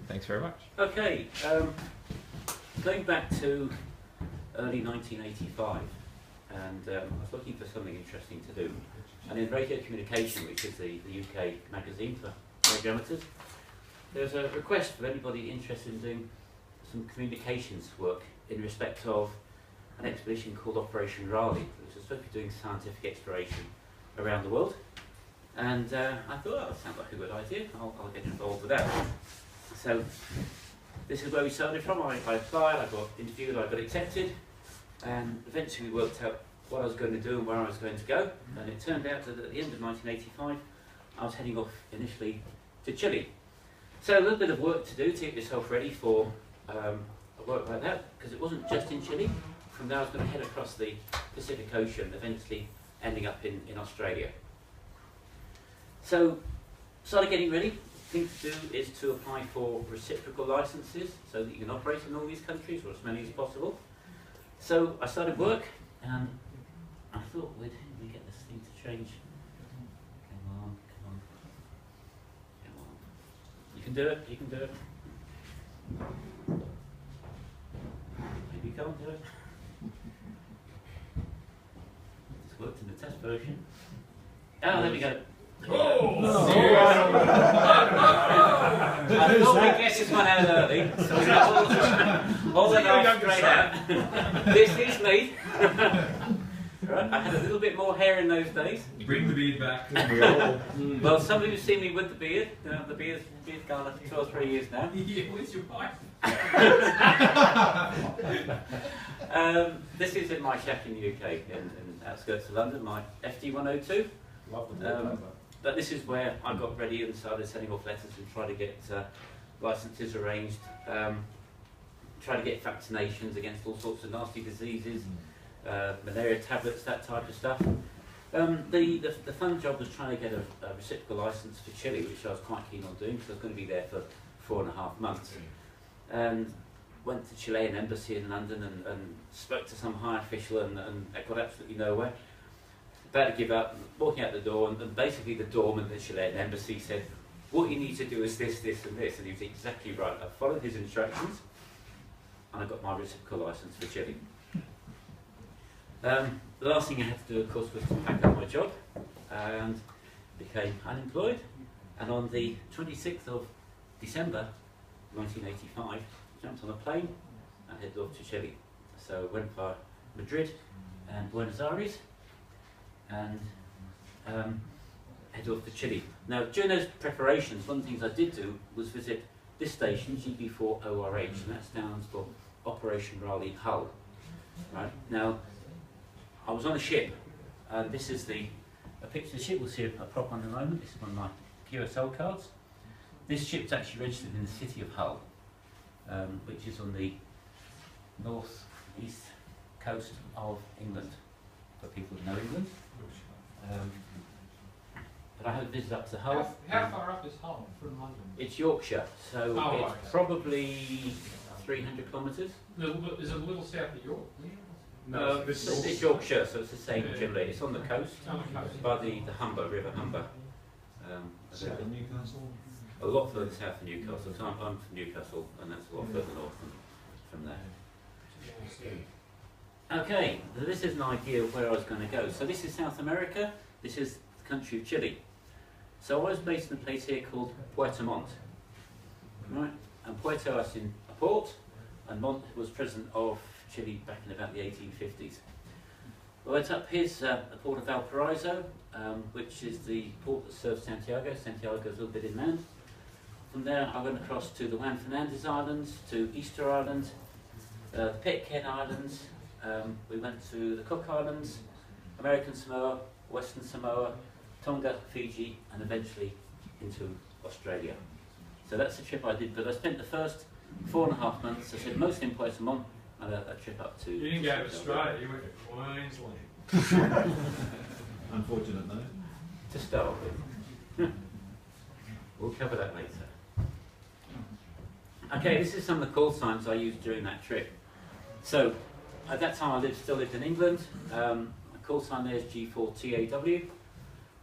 Thanks very much. Okay, going back to early 1985, and I was looking for something interesting to do. And in Radio Communication, which is the UK magazine for radio amateurs, there's a request for anybody interested in doing some communications work in respect of an expedition called Operation Raleigh, which was supposed to be doing scientific exploration around the world. And I thought, oh, that sounds like a good idea, I'll get involved with that. So this is where we started from. I applied, I got interviewed, I got accepted, and eventually we worked out what I was going to do and where I was going to go. And it turned out that at the end of 1985, I was heading off initially to Chile. So a little bit of work to do to get yourself ready for a work like that, because it wasn't just in Chile. From there I was going to head across the Pacific Ocean, eventually ending up in Australia. So started getting ready. The thing to do is to apply for reciprocal licenses so that you can operate in all these countries, or as many as possible. So I started work, and I thought, we'd get this thing to change. Come on, come on, come on. You can do it, you can do it. Maybe you can't do it. It's worked in the test version. Oh, there we go. Oh! No. I thought we'd get this one out early, so we got all the knives straight out. This is me. Right, I had a little bit more hair in those days. Bring the beard back. Well, some of you have seen me with the beard. The beard's gone for 2 or 3 years now. Yeah, where's your wife? This is in my shack in the UK, in the outskirts of London, my FD102. But this is where I got ready and started sending off letters and trying to get licenses arranged, trying to get vaccinations against all sorts of nasty diseases, malaria tablets, that type of stuff. The fun job was trying to get a reciprocal license for Chile, which I was quite keen on doing because I was going to be there for 4.5 months. And went to Chilean embassy in London and spoke to some high official and I got absolutely nowhere. About to give up, walking out the door, and basically the doorman at the Chilean embassy said, what you need to do is this, this and this, and he was exactly right. I followed his instructions and I got my reciprocal license for Chile. The last thing I had to do, of course, was to pack up my job and became unemployed. And on the 26th of December 1985, jumped on a plane and headed off to Chile. So went via Madrid and Buenos Aires and headed off to Chile. Now, during those preparations, one of the things I did do was visit this station, GB4ORH, and that stands for Operation Raleigh Hull. Right? Now, I was on a ship, and this is a picture of the ship. We'll see a prop on in a moment. This is one of my QSL cards. This ship's actually registered in the city of Hull, which is on the north-east coast of England, for people who know England. But I had a visit up to Hull. How far up is Hull from London? It's Yorkshire, so it's probably 300 kilometres. Is it a little south of York? No, it's Yorkshire, so it's the same generally. It's on the coast, by the Humber, River Humber. South of Newcastle? A lot further south of Newcastle. So I'm from Newcastle, and that's a lot further north from there. Okay, so this is an idea of where I was going to go. So this is South America, this is the country of Chile. So I was based in a place here called Puerto Montt. Right? And Puerto is in a port, and Montt was president of Chile back in about the 1850s. I went up here's the port of Valparaiso, which is the port that serves Santiago. Santiago is a little bit inland. From there I went across to the Juan Fernandez Islands, to Easter Island, the Pitcairn Islands, we went to the Cook Islands, American Samoa, Western Samoa, Tonga, Fiji, and eventually into Australia. So that's the trip I did, but I spent the first 4.5 months, I said mostly in Puerto Montt, and a trip up to... You didn't go to Australia, you went to Queensland. Unfortunate though. To start with. We'll cover that later. Okay, this is some of the call signs I used during that trip. So, at that time I still lived in England. A call sign there is G4TAW.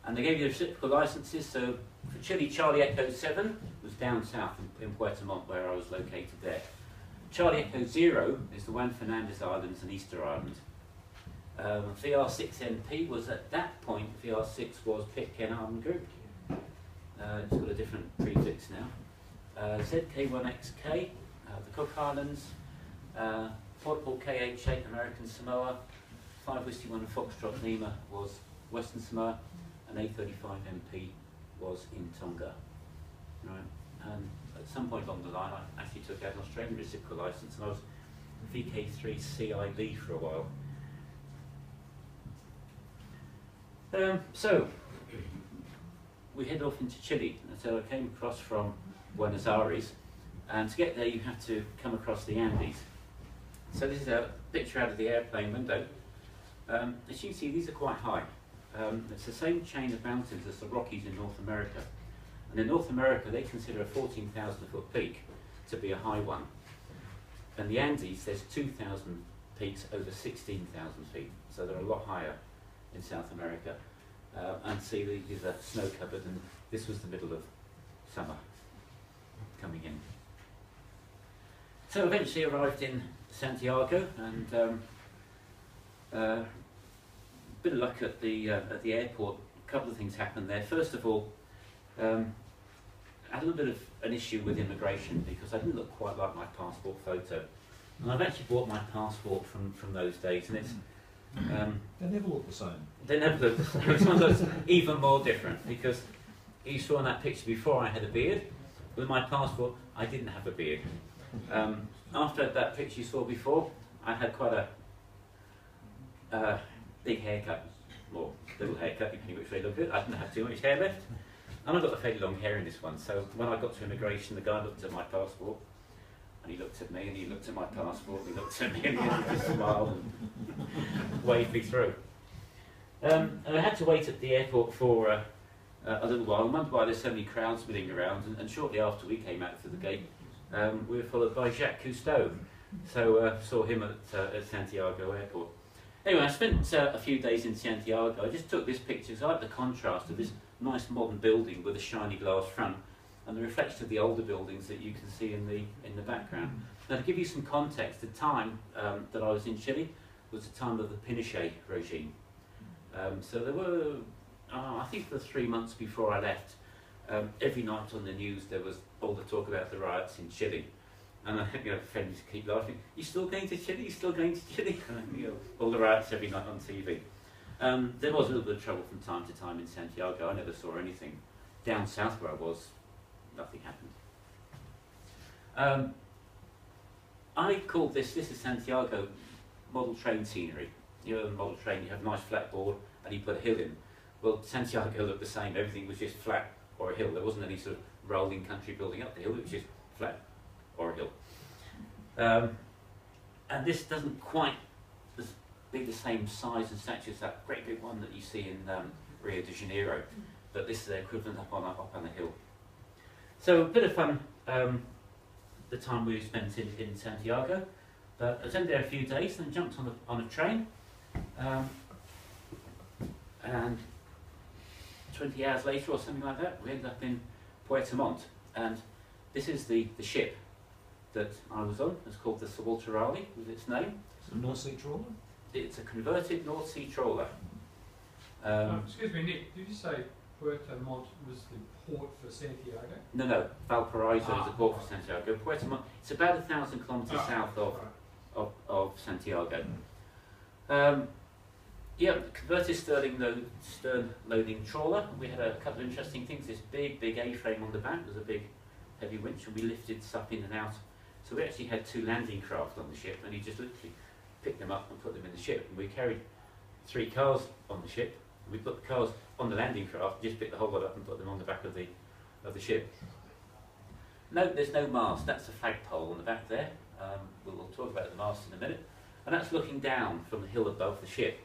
And they gave you reciprocal licenses, so for Chile, Charlie Echo 7, was down south in Puerto Montt, where I was located there. Charlie Echo Zero is the Juan Fernandez Islands and Easter Island. VR6NP was at that point, VR6 was Pitcairn Island Group. It's got a different prefix now. ZK1XK, the Cook Islands, Portable KH8 American Samoa, 5 Whiskey 1 Foxtrot Lima was Western Samoa, and A35MP was in Tonga. Right. And at some point along the line, I actually took out an Australian reciprocal license, and I was VK3CIB for a while. So we head off into Chile, and so I came across from Buenos Aires, and to get there you have to come across the Andes. So this is a picture out of the airplane window. As you can see, these are quite high. It's the same chain of mountains as the Rockies in North America. And in North America, they consider a 14,000 foot peak to be a high one. And the Andes, there's 2,000 peaks over 16,000 feet. So they're a lot higher in South America. And see, these are snow covered, and this was the middle of summer coming in. So eventually arrived in Santiago, and a bit of luck at the airport. A couple of things happened there. First of all, I had a little bit of an issue with immigration because I didn't look quite like my passport photo. And I've actually bought my passport from those days, and it's They never look the same. they never look the same. This one looks even more different because you saw in that picture before I had a beard. With my passport, I didn't have a beard. After that picture you saw before, I had quite a big haircut, or little haircut, depending which way you look at it. I didn't have too much hair left. And I got a fairly long hair in this one, so when I got to immigration, the guy looked at my passport, and he looked at me, and he looked at my passport, and he looked at me, and he just smiled and waved me through. And I had to wait at the airport for a little while. I wondered why there's so many crowds milling around, and shortly after we came out through the gate, we were followed by Jacques Cousteau. So saw him at Santiago Airport. Anyway, I spent a few days in Santiago. I just took this picture because I like the contrast of this nice modern building with a shiny glass front and the reflection of the older buildings that you can see in the background. Now, to give you some context, the time that I was in Chile was the time of the Pinochet regime. So there were, I think for 3 months before I left, every night on the news there was all the talk about the riots in Chile. And I think, friends keep laughing, "You still going to Chile? You still going to Chile?" And, all the riots every night on TV. There was a little bit of trouble from time to time in Santiago. I never saw anything. Down south where I was, nothing happened. I called this is Santiago model train scenery. You know, the model train, you have a nice flat board and you put a hill in. Well, Santiago looked the same. Everything was just flat or a hill. There wasn't any sort of rolling country building up the hill. It was just flat or a hill. And this doesn't quite be the same size and stature as that great big one that you see in Rio de Janeiro, but this is the equivalent up on a hill. So a bit of fun the time we spent in Santiago, but I was in there a few days, then jumped on a train, and 20 hours later or something like that, we ended up in Puerto Montt, and this is the ship that I was on. It's called the Sir Walter Raleigh, was its name. It's a North Sea trawler? It's a converted North Sea trawler. Excuse me, Nick, did you say Puerto Montt was the port for Santiago? No, Valparaiso is the port for Santiago. Puerto Montt, it's about 1,000 kilometres south of Santiago. Yeah, converted stern loading trawler. We had a couple of interesting things. This big A-frame on the back was a big heavy winch, and we lifted stuff in and out. So we actually had 2 landing craft on the ship, and you just literally picked them up and put them in the ship. And we carried 3 cars on the ship. We put the cars on the landing craft, just picked the whole lot up and put them on the back of the ship. No, there's no mast. That's a flagpole on the back there. We'll talk about the mast in a minute. And that's looking down from the hill above the ship.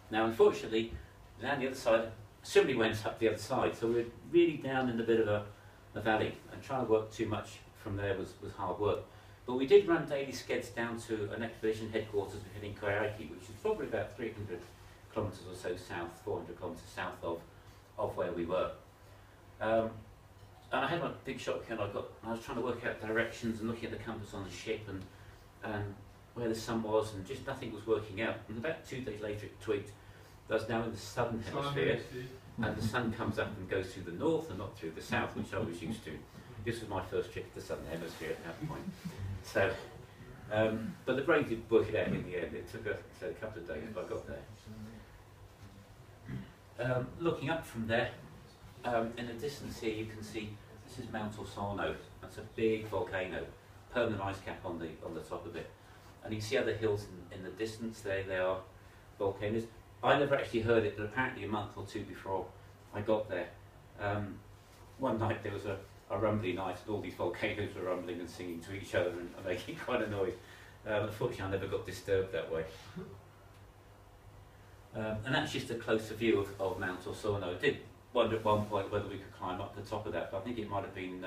Now, unfortunately, down the other side, somebody went up the other side, so we're really down in a bit of a valley, and trying to work too much from there was hard work. But we did run daily skids down to an expedition headquarters we had in Coyhaique, which is probably about 300 kilometres or so south, 400 kilometres south of where we were. And I had my big shotgun. I was trying to work out directions and looking at the compass on the ship and where the sun was, and just nothing was working out. And about 2 days later, it tweaked. I was now in the southern hemisphere, and the sun comes up and goes through the north and not through the south, which I was used to. This was my first trip to the southern hemisphere at that point. So, but the brain did work it out in the end. It took a couple of days, but I got there. Looking up from there, in the distance here, you can see this is Mount Osorno. That's a big volcano, permanent ice cap on the top of it. And you can see other hills in the distance there. They are volcanoes. I never actually heard it, but apparently a month or two before I got there, one night there was a rumbly night, and all these volcanoes were rumbling and singing to each other and making quite a noise. Unfortunately, I never got disturbed that way. And that's just a closer view of Mount Osorno. I did wonder at one point whether we could climb up the top of that, but I think it might have been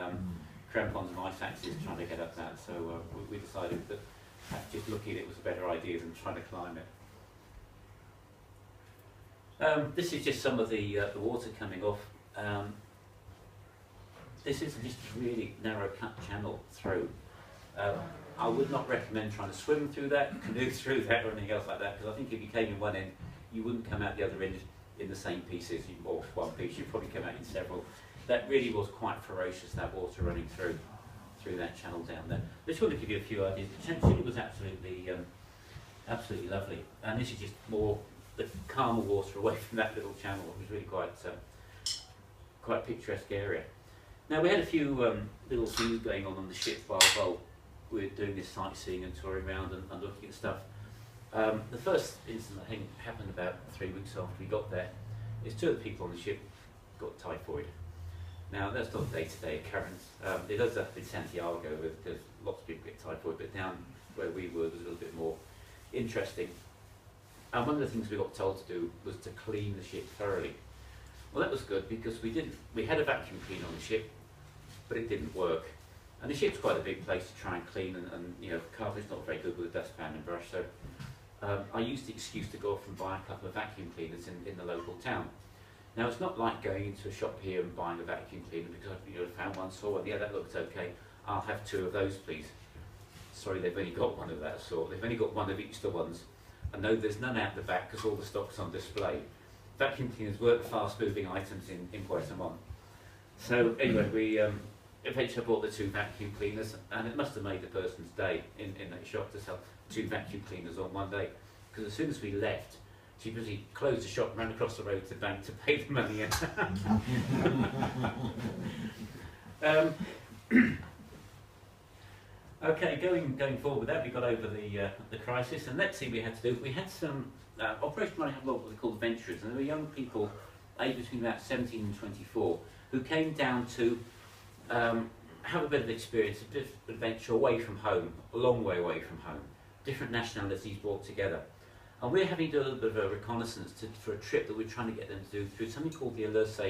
crampons and ice axes trying to get up that, so we decided that just looking at it was a better idea than trying to climb it. This is just some of the water coming off. This is just a really narrow cut channel through. I would not recommend trying to swim through that, canoe through that, or anything else like that, because I think if you came in one end, you wouldn't come out the other end in the same pieces, or one piece. You'd probably come out in several. That really was quite ferocious, that water running through that channel down there. Just want to give you a few ideas. The channel was absolutely lovely, and this is just more the calmer water away from that little channel. It was really quite a picturesque area. Now we had a few little things going on the ship while we were doing this sightseeing and touring around and looking at stuff. The first incident I think happened about 3 weeks after we got there. Is 2 of the people on the ship got typhoid. Now that's not a day-to-day occurrence. It does up in Santiago, there's lots of people get typhoid, but down where we were, was a little bit more interesting. And one of the things we got told to do was to clean the ship thoroughly. Well, that was good because we had a vacuum cleaner on the ship, but it didn't work. And the ship's quite a big place to try and clean, and you know, carpet's not very good with a dustpan and brush, so I used the excuse to go off and buy a couple of vacuum cleaners in the local town. Now, it's not like going into a shop here and buying a vacuum cleaner because I've found one, saw one, yeah, that looks okay, I'll have 2 of those, please. Sorry, they've only got one of that sort. They've only got one of each of the ones. And no, there's none out the back because all the stock's on display. Vacuum cleaners weren't fast-moving items in Guatemala. So anyway, we eventually bought the 2 vacuum cleaners, and it must have made the person's day in that shop to sell 2 vacuum cleaners on one day. Because as soon as we left, she busy closed the shop, ran across the road to the bank to pay the money in. Okay, going forward with that, we got over the crisis, and next thing we had to do, we had some Operation Manly-Warringah, what we call adventurers, and there were young people aged between about 17 and 24 who came down to have a bit of experience, a bit of adventure away from home, a long way away from home. Different nationalities brought together. And we're having to do a little bit of a reconnaissance for a trip that we're trying to get them to do through something called the Alerce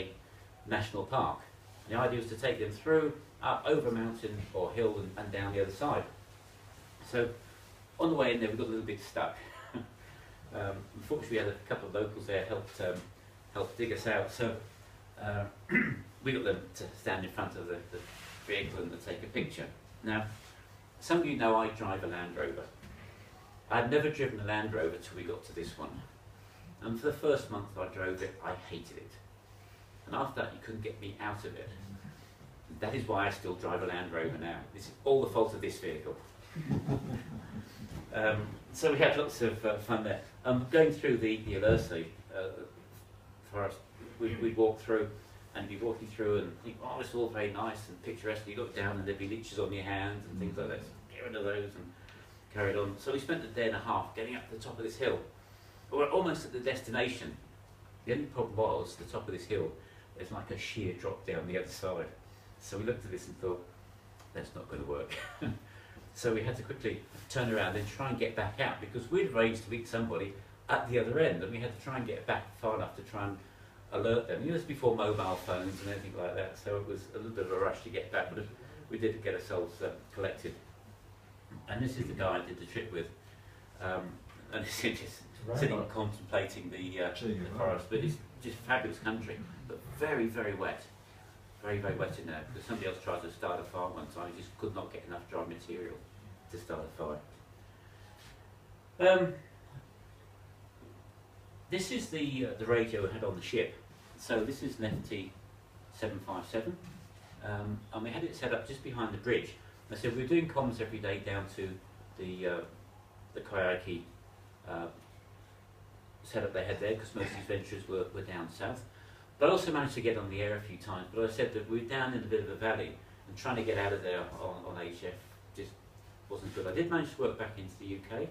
National Park. And the idea was to take them through, up over a mountain or hill and down the other side. So on the way in there we got a little bit stuck. Unfortunately we had a couple of locals there helped dig us out. So we got them to stand in front of the vehicle and to take a picture. Now, some of you know I drive a Land Rover. I'd never driven a Land Rover till we got to this one. And for the first month I drove it, I hated it. And after that you couldn't get me out of it. That is why I still drive a Land Rover now. This is all the fault of this vehicle. So we had lots of fun there. Going through the Alerce forest, we'd walk through and be walking through and think, oh, it's all very nice and picturesque. You look down and there'd be leeches on your hands and things like that. So get rid of those and carried on. So we spent a day and a half getting up to the top of this hill. But we're almost at the destination. The only problem was the top of this hill, there's like a sheer drop down the other side. So we looked at this and thought, that's not going to work. So we had to quickly turn around and try and get back out because we'd arranged to meet somebody at the other end and we had to try and get back far enough to try and alert them. You know, this was before mobile phones and anything like that, so it was a little bit of a rush to get back, but we did get ourselves collected. And this is the guy I did the trip with, and he's just sitting contemplating the forest, but it's just fabulous country, but very, very wet. very, very wet in there because somebody else tried to start a fire one time. He just could not get enough dry material to start a fire. This is the radio I had on the ship. So this is an FT757, and we had it set up just behind the bridge. And so we were doing comms every day down to the Kayaki setup they had there, because most of these ventures were down south. But I also managed to get on the air a few times. But I said that we were down in a bit of a valley, and trying to get out of there on HF just wasn't good. I did manage to work back into the UK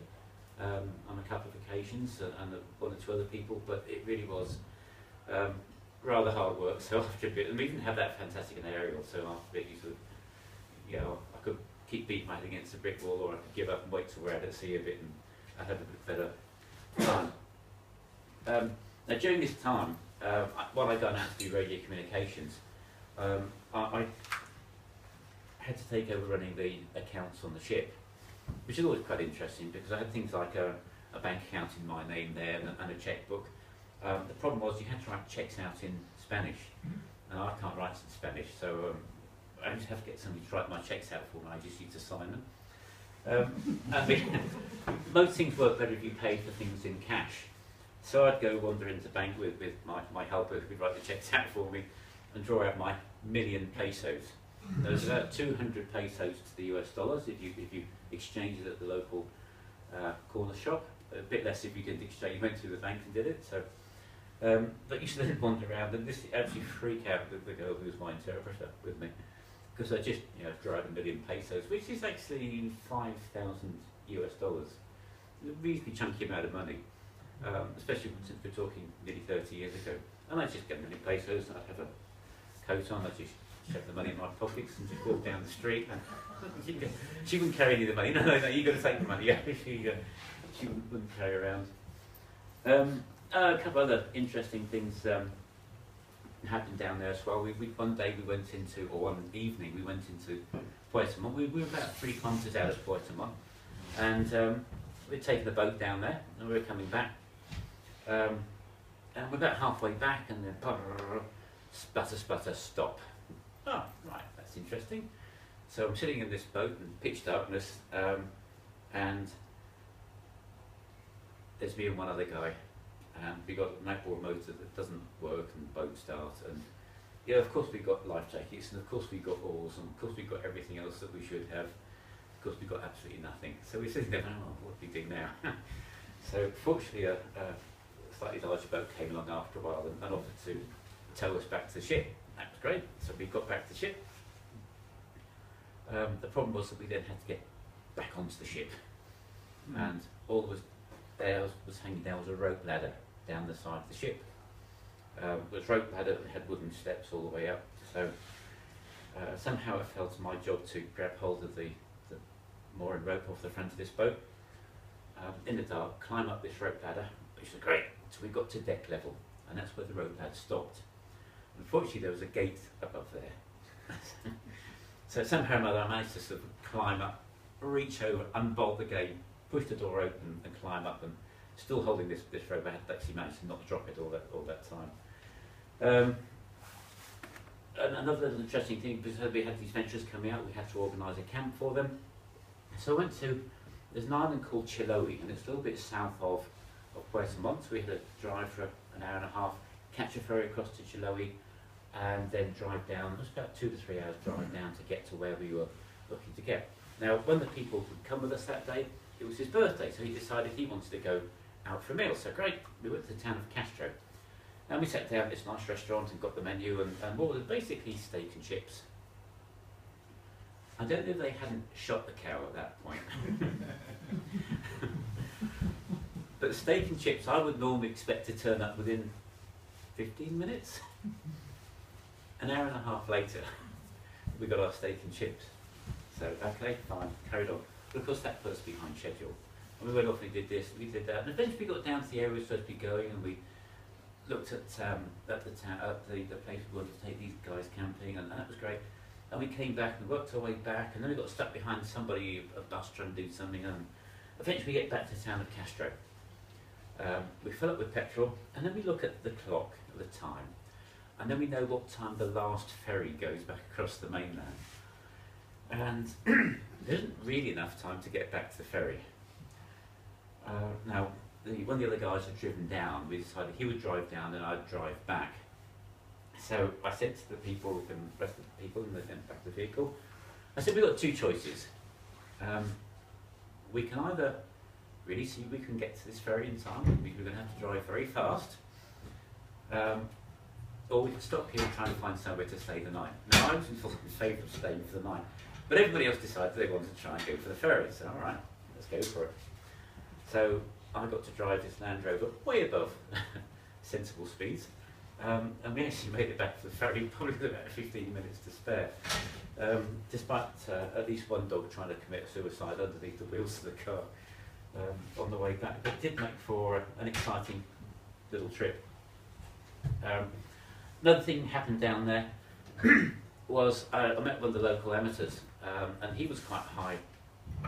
on a couple of occasions, and one or two other people, but it really was rather hard work. So after a bit, and we didn't have that fantastic an aerial, so after a bit you sort of, you know, I could keep beating my head against a brick wall, or I could give up and wait till we're out at sea a bit, and I'd have a bit better time. Now during this time, while I'd gone out to do radio communications, I had to take over running the accounts on the ship, which is always quite interesting because I had things like a bank account in my name there and a checkbook. The problem was you had to write checks out in Spanish, and I can't write in Spanish, so I just have to get somebody to write my checks out for me. I just used to sign them. I mean, most things work better if you pay for things in cash. So I'd go wander into the bank with my helper who would write the checks out for me and draw out my million pesos. There's about 200 pesos to the US dollars if you exchange it at the local corner shop. A bit less if you didn't exchange, you went to the bank and did it. So, but you should then wander around, and this actually freak out the girl who was my interpreter with me, because I just draw out a million pesos, which is actually 5,000 US dollars. A reasonably chunky amount of money. Especially since we're talking nearly 30 years ago. And I'd just get a million pesos, I'd have a coat on, I'd just shove the money in my pockets and just walk down the street. And she wouldn't carry any of the money. No, you've got to take the money. Yeah, she wouldn't carry around. A couple other interesting things happened down there as well. One day we went into, or one evening we went into Puerto Montt. We were about 3 kilometres out of Puerto Montt, and we'd taken the boat down there, and we were coming back. And we're about halfway back, and then sputter, sputter, stop. Oh, right, that's interesting. So I'm sitting in this boat in pitch darkness, and there's me and one other guy, and we got an outboard motor that doesn't work, and the boat starts, and of course we got life jackets, and of course we got oars, and of course we got everything else that we should have. Of course we got absolutely nothing. So we're sitting there, what do we do now? So fortunately a slightly larger boat came along after a while and offered to tow us back to the ship. That was great. So we got back to the ship. The problem was that we then had to get back onto the ship. And all that was there was hanging down was a rope ladder down the side of the ship. It was rope ladder that had wooden steps all the way up. So somehow it fell to my job to grab hold of the mooring rope off the front of this boat, in the dark, climb up this rope ladder, which was great. So we got to deck level, and that's where the rope ladder stopped. Unfortunately, there was a gate above there. So somehow or another, I managed to sort of climb up, reach over, unbolt the gate, push the door open, and climb up. And still holding this rope, I had actually managed to not drop it all that time. And another little interesting thing, because we had these ventures coming out, we had to organise a camp for them. So I went to, there's an island called Chiloe, and it's a little bit south of Puerto Montt. So we had to drive for an hour and a half, catch a ferry across to Chiloe, and then drive down. It was about 2 to 3 hours drive down to get to where we were looking to get. Now, one of the people who'd come with us that day, it was his birthday, so he decided he wanted to go out for a meal. So great, we went to the town of Castro. And we sat down at this nice restaurant and got the menu, and what was basically steak and chips. I don't know if they hadn't shot the cow at that point. But steak and chips, I would normally expect to turn up within 15 minutes. An hour and a half later, we got our steak and chips. So, okay, fine, carried on. But of course that put us behind schedule. And we went off and we did this, we did that. And eventually we got down to the area we were supposed to be going, and we looked at the place we wanted to take these guys camping, and that was great. And we came back and worked our way back, and then we got stuck behind somebody, a bus trying to do something, and eventually we get back to the town of Castro. We fill up with petrol, and then we look at the clock at the time, and then we know what time the last ferry goes back across the mainland. And there isn't really enough time to get back to the ferry. Now, one of the other guys had driven down. We decided he would drive down and I'd drive back. So I said to the people, the rest of the people in the back of the vehicle, I said, we've got two choices. We can either really see if we can get to this ferry in time, because we're going to have to drive very fast, or we can stop here and try and find somewhere to stay the night. Now, I was in favour of staying for the night, but everybody else decided they wanted to try and go for the ferry, so all right, let's go for it. So I got to drive this Land Rover way above sensible speeds, and we actually made it back to the ferry probably with about 15 minutes to spare, despite at least one dog trying to commit suicide underneath the wheels of the car on the way back. But it did make for an exciting little trip. Another thing happened down there was I met one of the local amateurs, and he was quite high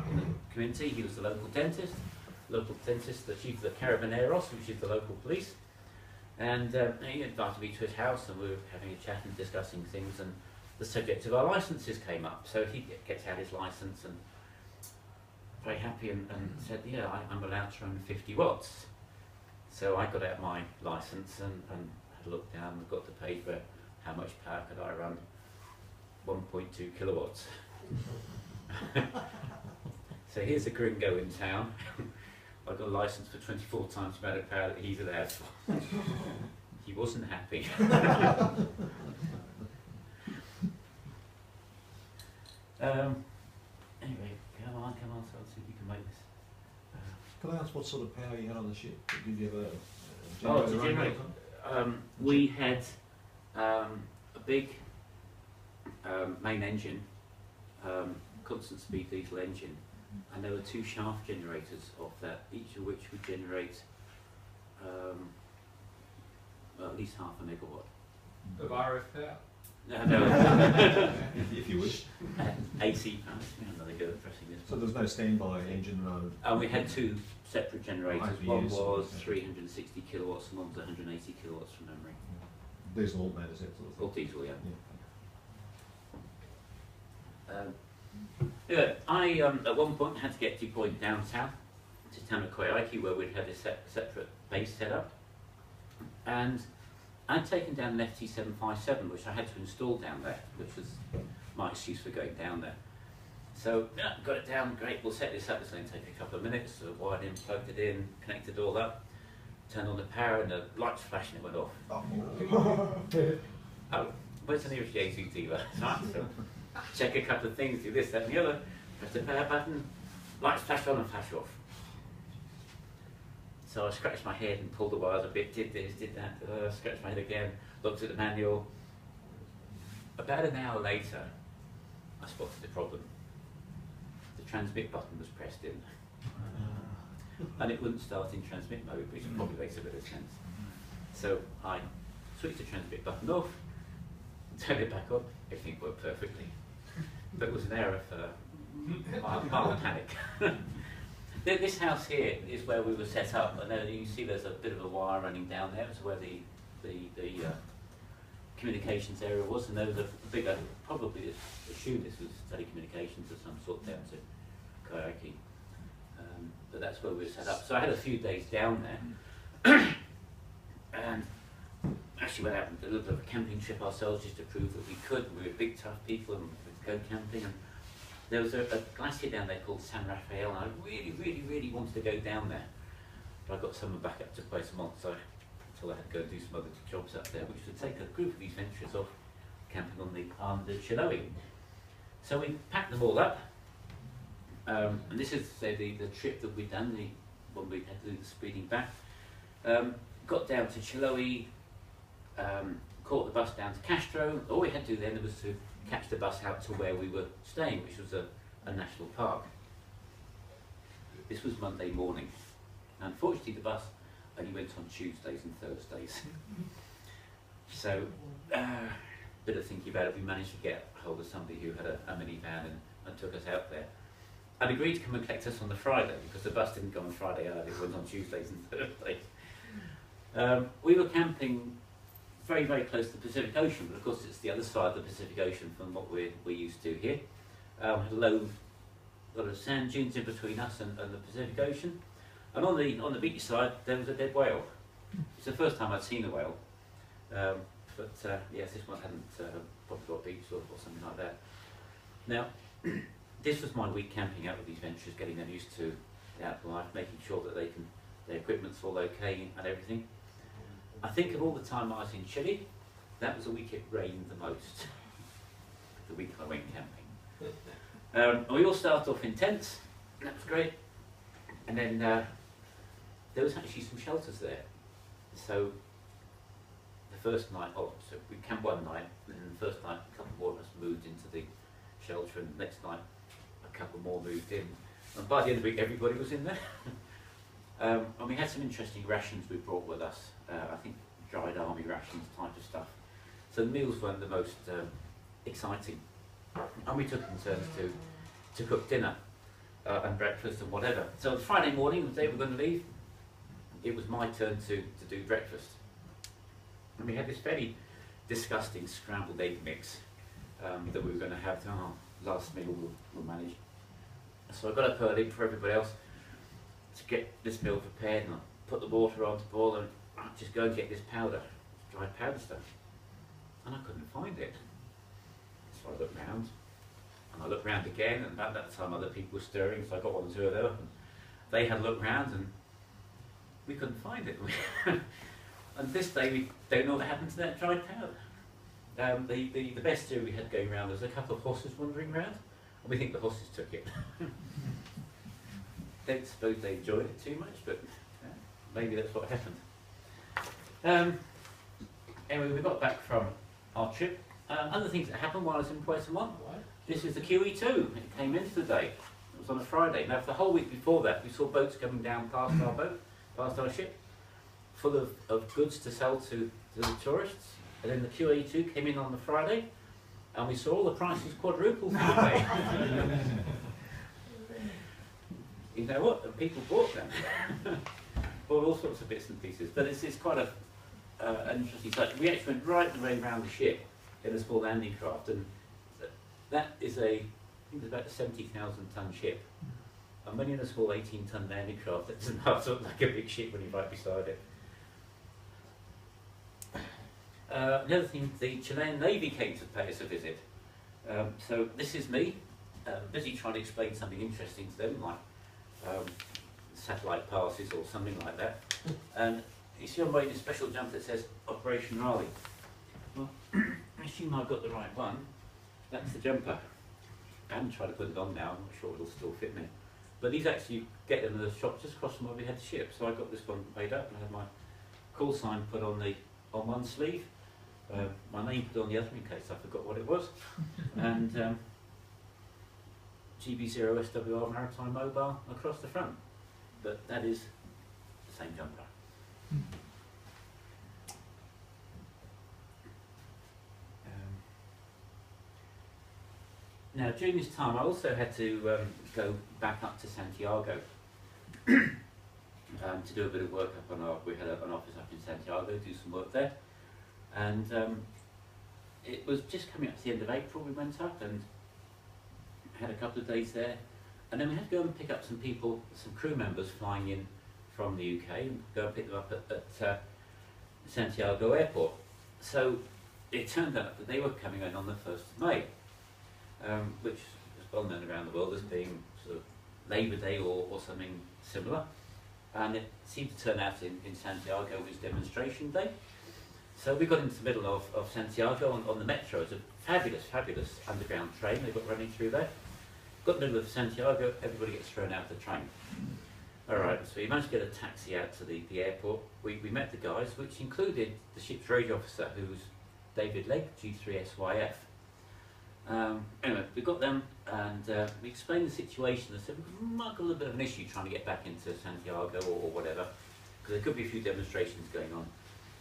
in the community. He was the local dentist, the chief of the Carabineros, which is the local police, and he invited me to his house, and we were having a chat and discussing things, and the subject of our licences came up. So he gets out his licence and very happy and said, yeah, I'm allowed to run 50 watts. So I got out my licence and had a look down and got the page where how much power could I run? 1.2 kilowatts. So here's a gringo in town. I got a licence for 24 times the amount of power that he's allowed for. He wasn't happy. Anyway, come on, so let's see if you can make this. Can I ask what sort of power you had on the ship? Did you have Oh, to generate. We had a big main engine, constant speed diesel engine, and there were two shaft generators of that, each of which would generate well, at least half a megawatt. Of RF power? No. if you wish. AC power. Another go at pressing this. So there's no standby engine, no. And we had two separate generators. One IPS, was okay. 360 kilowatts and one was 180 kilowatts from memory. Diesel alternators, that sort of thing. All diesel, yeah. Yeah. Yeah, I at one point had to get deployed down south to Tamakoyaki, where we'd had a separate base set up, and I'd taken down an FT757, which I had to install down there, which was my excuse for going down there. So yeah, got it down, great, we'll set this up, it's going to take a couple of minutes, so wired in, plugged it in, connected it all up, turned on the power and the lights flashed and it went off. Oh, where's the nearest JC dealer? Right, so check a couple of things, do this, that and the other, press the power button, lights flash on and flash off. So I scratched my head and pulled the wires a bit, did this, did that, scratched my head again, looked at the manual. About an hour later, I spotted the problem. The transmit button was pressed in. And it wouldn't start in transmit mode, which probably makes a bit of sense. So I switched the transmit button off, turned it back on, everything worked perfectly. But it was an error for mild panic. This house here is where we were set up, and then you see there's a bit of a wire running down there to where the communications area was, and there was a bigger, probably assume this was telecommunications of some sort down to Kayaki. But that's where we were set up. So I had a few days down there, and actually went out and did a little bit of a camping trip ourselves just to prove that we could. We were big, tough people and we'd go camping. And there was a glacier down there called San Rafael, and I really wanted to go down there. But I got someone back up to Quesamont, so until I had to go and do some other jobs up there, which would take a group of these venturers off camping on the Chiloe. So we packed them all up, and this is the trip that we'd done, the one we had to do the speeding back. Got down to Chiloe, caught the bus down to Castro. All we had to do then was to catch the bus out to where we were staying, which was a national park. This was Monday morning. Unfortunately, the bus only went on Tuesdays and Thursdays. So, bit of thinking about it, we managed to get hold of somebody who had a minivan and took us out there. And agreed to come and collect us on the Friday, because the bus didn't go on Friday either, it went on Tuesdays and Thursdays. We were camping very, very close to the Pacific Ocean, but of course it's the other side of the Pacific Ocean from what we're used to here. Had a lot of sand dunes in between us and the Pacific Ocean. And on the beach side, there was a dead whale. It's the first time I'd seen a whale. Yes, this one hadn't probably got beached or something like that. Now, this was my week camping out with these ventures, getting them used to the outdoor life, making sure that their equipment's all okay and everything. I think of all the time I was in Chile, that was the week it rained the most. The week I went camping. We all started off in tents, that was great. And then there was actually some shelters there. So the first night, so we camped one night, and then the first night a couple more of us moved into the shelter, and the next night a couple more moved in. And by the end of the week everybody was in there. And we had some interesting rations we brought with us. I think dried army rations type of stuff. So the meals weren't the most exciting. And we took in turns to cook dinner and breakfast and whatever. So on Friday morning, the day we were going to leave, it was my turn to do breakfast. And we had this very disgusting scrambled egg mix that we were going to have. Our last meal we'll manage. So I got up early for everybody else to get this meal prepared, and I put the water on to boil, and I'd just go and get this powder, dried powder stuff. And I couldn't find it. So I looked round, and I looked round again, and about that time other people were stirring, so I got one or two of them, and they had looked round, and we couldn't find it. And this day we don't know what happened to that dried powder. The best theory we had going around was a couple of horses wandering around, and we think the horses took it. Don't suppose they enjoyed it too much, but maybe that's what happened. Anyway, we got back from our trip. Other things that happened while I was in Puerto Montt. This is the QE2. It came in today. It was on a Friday. Now, for the whole week before that, we saw boats coming down past our boat, past our ship, full of goods to sell to the tourists. And then the QE2 came in on the Friday, and we saw all the prices quadruple for the day. You know what? And people bought them. Bought all sorts of bits and pieces. But it's quite an interesting sight. We actually went right the way around the ship in a small landing craft, and that is I think it's about a 70,000 ton ship. And when you're in a small 18-ton landing craft, it doesn't have sort of like a big ship when you're right beside it. Another thing, the Chilean Navy came to pay us a visit. So this is me, busy trying to explain something interesting to them, like satellite passes or something like that. And you see I'm wearing a special jumper that says Operation Raleigh. Well, I assume I've got the right one. That's the jumper. I haven't tried to put it on now, I'm not sure it'll still fit me. But these actually get them in the shop just across from where we had the ship. So I got this one made up, and I had my call sign put on one sleeve, my name put on the other in case I forgot what it was, and GB0SWR Maritime Mobile across the front. But that is the same jumper. Now, during this time, I also had to go back up to Santiago to do a bit of work up on we had an office up in Santiago, do some work there. And it was just coming up to the end of April, we went up and had a couple of days there. And then we had to go and pick up some people, some crew members flying in from the UK, and go and pick them up at Santiago Airport. So it turned out that they were coming in on the 1st of May. Which is well known around the world as being sort of Labour Day or something similar. And it seemed to turn out in Santiago was demonstration day. So we got into the middle of Santiago on the metro. It's a fabulous, fabulous underground train they've got running through there. Got in the middle of Santiago, everybody gets thrown out of the train. Alright, so we managed to get a taxi out to the airport. We met the guys, which included the ship's radio officer, who's David Legg, G3SYF. Anyway, we got them and we explained the situation. I said we might have a little bit of an issue trying to get back into Santiago or whatever, because there could be a few demonstrations going on.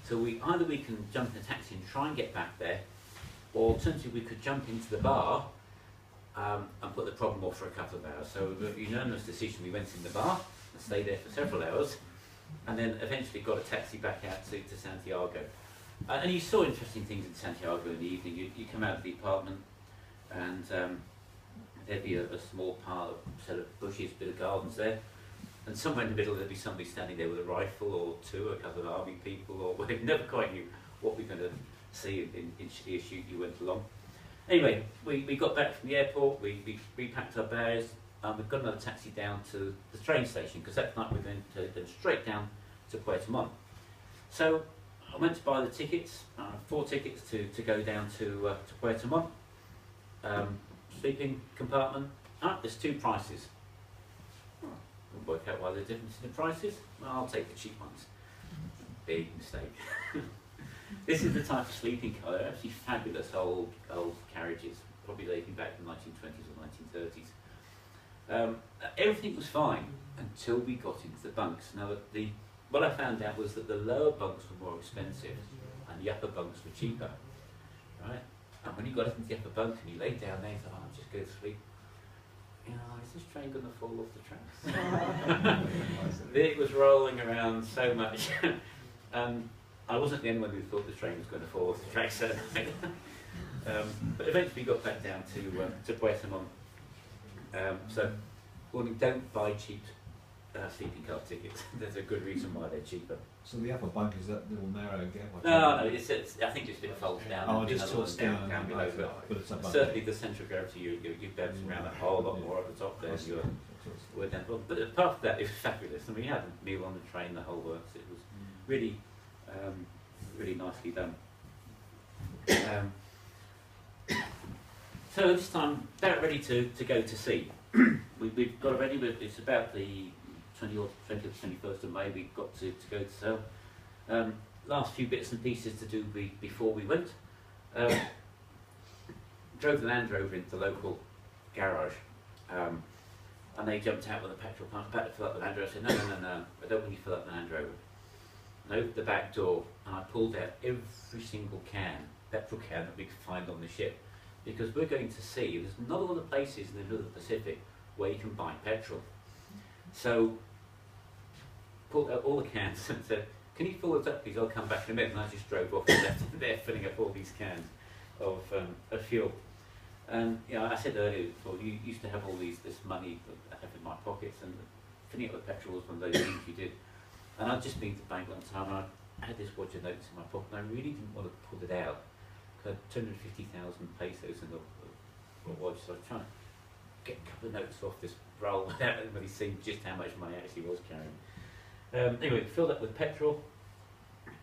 So either we can jump in a taxi and try and get back there, or alternatively we could jump into the bar and put the problem off for a couple of hours. So with a unanimous decision, we went in the bar and stayed there for several hours, and then eventually got a taxi back out to Santiago. And you saw interesting things in Santiago in the evening. You come out of the apartment and there'd be a small set of bushes, bit of gardens there. And somewhere in the middle there'd be somebody standing there with a rifle or two, a couple of army people, or we never quite knew what we were going to see in the shoot you went along. Anyway, we got back from the airport, we repacked our bags, and we've got another taxi down to the train station, because that night we're going to go straight down to Puerto Montt. So I went to buy the tickets, 4 tickets to go down to Puerto Montt. Sleeping compartment, there's 2 prices. Won't work out why there's a difference in the prices. Well, I'll take the cheap ones. Big mistake. This is the type of sleeping car. They're actually fabulous old carriages, probably dating back to the 1920s or 1930s. Everything was fine until we got into the bunks. Now, what I found out was that the lower bunks were more expensive and the upper bunks were cheaper. Right? And when you got up into the upper bunk and you laid down there, you thought, I'll just go to sleep. You know, is this train going to fall off the tracks? It was rolling around so much. I wasn't the only one who thought the train was going to fall off the tracks that night. But eventually we got back down to Puerto Montt. So, warning, don't buy cheap sleeping car tickets. There's a good reason why they're cheaper. So the upper bunk is that little narrow gap? No, it's I think it's a bit folds down. Oh, just tilts down below. But it's certainly the centre of gravity, you bounce around a whole lot more at the top there. You're down. But apart from that, it was fabulous. And we had a meal on the train, the whole works. It was really, really nicely done. So this time, about ready to go to sea. We've got it ready, but it's about the 20th or 21st of May we got to go to sail. Last few bits and pieces to do before we went. Drove the Land Rover into the local garage, and they jumped out with a petrol pump, about to fill up the Land Rover. I said, no, I don't want you to fill up the Land Rover. And I opened the back door and I pulled out every single petrol can that we could find on the ship, because we're going to sea. There's not a lot of places in the middle of the Pacific where you can buy petrol. So, pulled out all the cans and said, can you fill us up please, I'll come back in a minute. And I just drove off and left it there filling up all these cans of fuel. And you know, I said earlier, well, you used to have all this money that I have in my pockets, and filling up with petrol was one of those things you did. And I'd just been to the bank one time and I had this wad of notes in my pocket and I really didn't want to pull it out. Because I had 250,000 pesos in the watch, so I was trying to get a couple of notes off this roll without anybody seeing just how much money I actually was carrying. Anyway, filled up with petrol,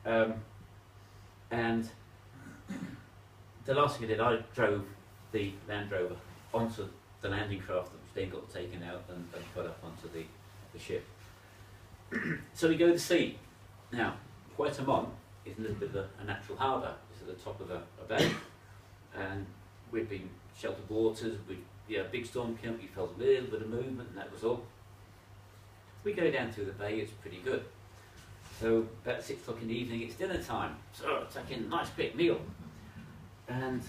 and the last thing I did, I drove the Land Rover onto the landing craft, which then got taken out and put up onto the ship. So we go to sea. Now, Puerto Montt is a little bit of a natural harbour. It's at the top of a bay, and we've been sheltered waters. A big storm came, we felt a little bit of movement, and that was all. We go down through the bay, it's pretty good. So about 6 o'clock in the evening, it's dinner time. So it's like a nice quick meal. And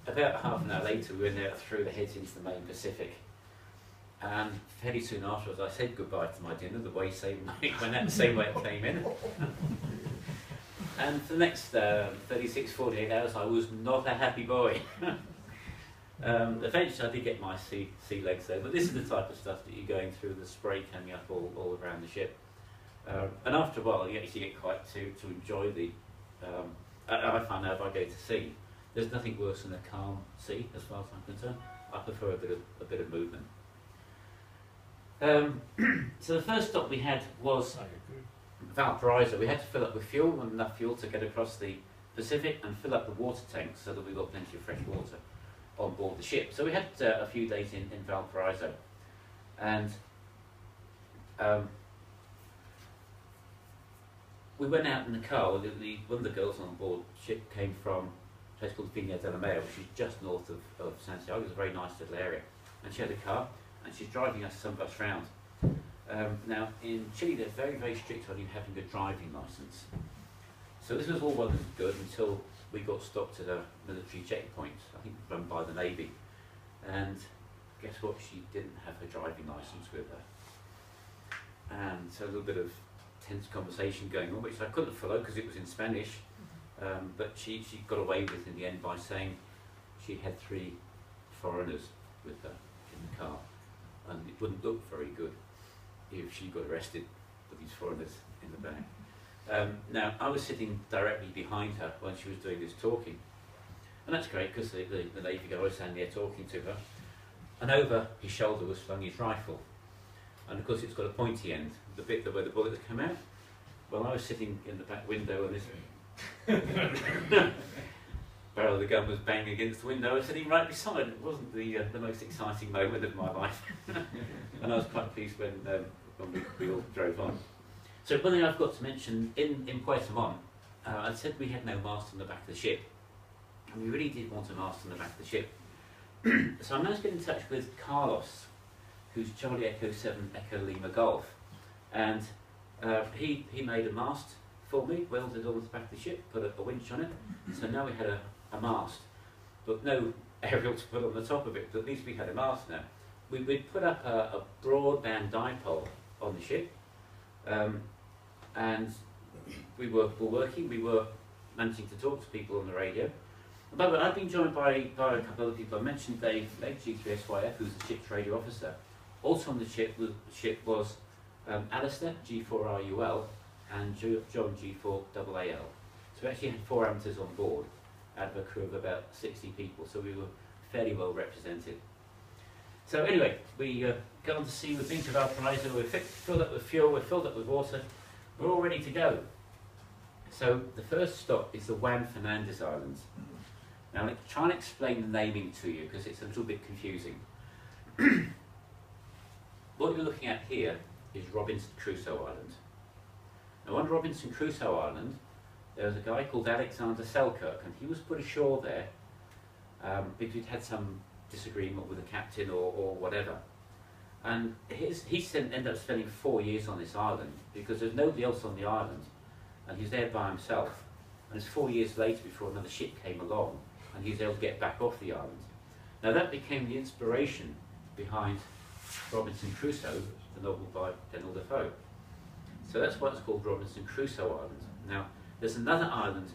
about half an hour later, we went out through the heads into the main Pacific. And fairly soon afterwards, I said goodbye to my dinner, the way went out the same way it came in. And for the next 36, 48 hours, I was not a happy boy. Eventually I did get my sea legs there, but this is the type of stuff that you're going through, the spray coming up all around the ship. And after a while you actually get quite to enjoy the, I find out if I go to sea, there's nothing worse than a calm sea as far as I'm concerned. I prefer a bit of movement. So the first stop we had was Valparaiso. We had to fill up with fuel, and enough fuel to get across the Pacific and fill up the water tanks so that we got plenty of fresh water on board the ship. So we had a few days in Valparaiso, and we went out in the car. One of the girls on board the ship came from a place called Viña del Mar, which is just north of Santiago. It's a very nice little area, and she had a car and she's driving some of us round. Now in Chile they're very, very strict on you having a driving licence. So this was all well and good until we got stopped at a military checkpoint, I think run by the Navy, and guess what, she didn't have her driving licence with her. And so a little bit of tense conversation going on, which I couldn't follow because it was in Spanish, but she got away with it in the end by saying she had 3 foreigners with her in the car, and it wouldn't look very good if she got arrested with these foreigners in the back. Now, I was sitting directly behind her when she was doing this talking, and that's great because the Navy guy was standing there talking to her, and over his shoulder was slung his rifle, and of course it's got a pointy end, the bit where the bullet had come out. Well, I was sitting in the back window and this barrel of the gun was banging against the window. I was sitting right beside it. It wasn't the most exciting moment of my life. And I was quite pleased when we all drove on. So one thing I've got to mention, in Puerto Montt, I said we had no mast on the back of the ship. And we really did want a mast on the back of the ship. So I managed to get in touch with Carlos, who's Charlie Echo 7 Echo Lima Golf. And he made a mast for me, welded onto the back of the ship, put a winch on it. So now we had a mast, but no aerial to put on the top of it, but at least we had a mast now. We'd put up a broadband dipole on the ship, and we were working, we were managing to talk to people on the radio. But I've been joined by a couple of other people. I mentioned Dave G3SYF, who's the ship's radio officer. Also on the ship was Alistair, G4RUL, and John, G4AAL. So we actually had 4 amateurs on board out of a crew of about 60 people, so we were fairly well represented. So anyway, we got on to sea, we've been to Valparaiso, we're filled up with fuel, we're filled up with water, we're all ready to go. So the first stop is the Juan Fernandez Islands. Now I'll try and explain the naming to you because it's a little bit confusing. What you're looking at here is Robinson Crusoe Island. Now on Robinson Crusoe Island, there was a guy called Alexander Selkirk, and he was put ashore there because he'd had some disagreement with the captain or whatever. And he ended up spending 4 years on this island because there's nobody else on the island, and he's there by himself. And it's 4 years later before another ship came along, and he was able to get back off the island. Now that became the inspiration behind Robinson Crusoe, the novel by Daniel Defoe. So that's why it's called Robinson Crusoe Island. Now, there's another island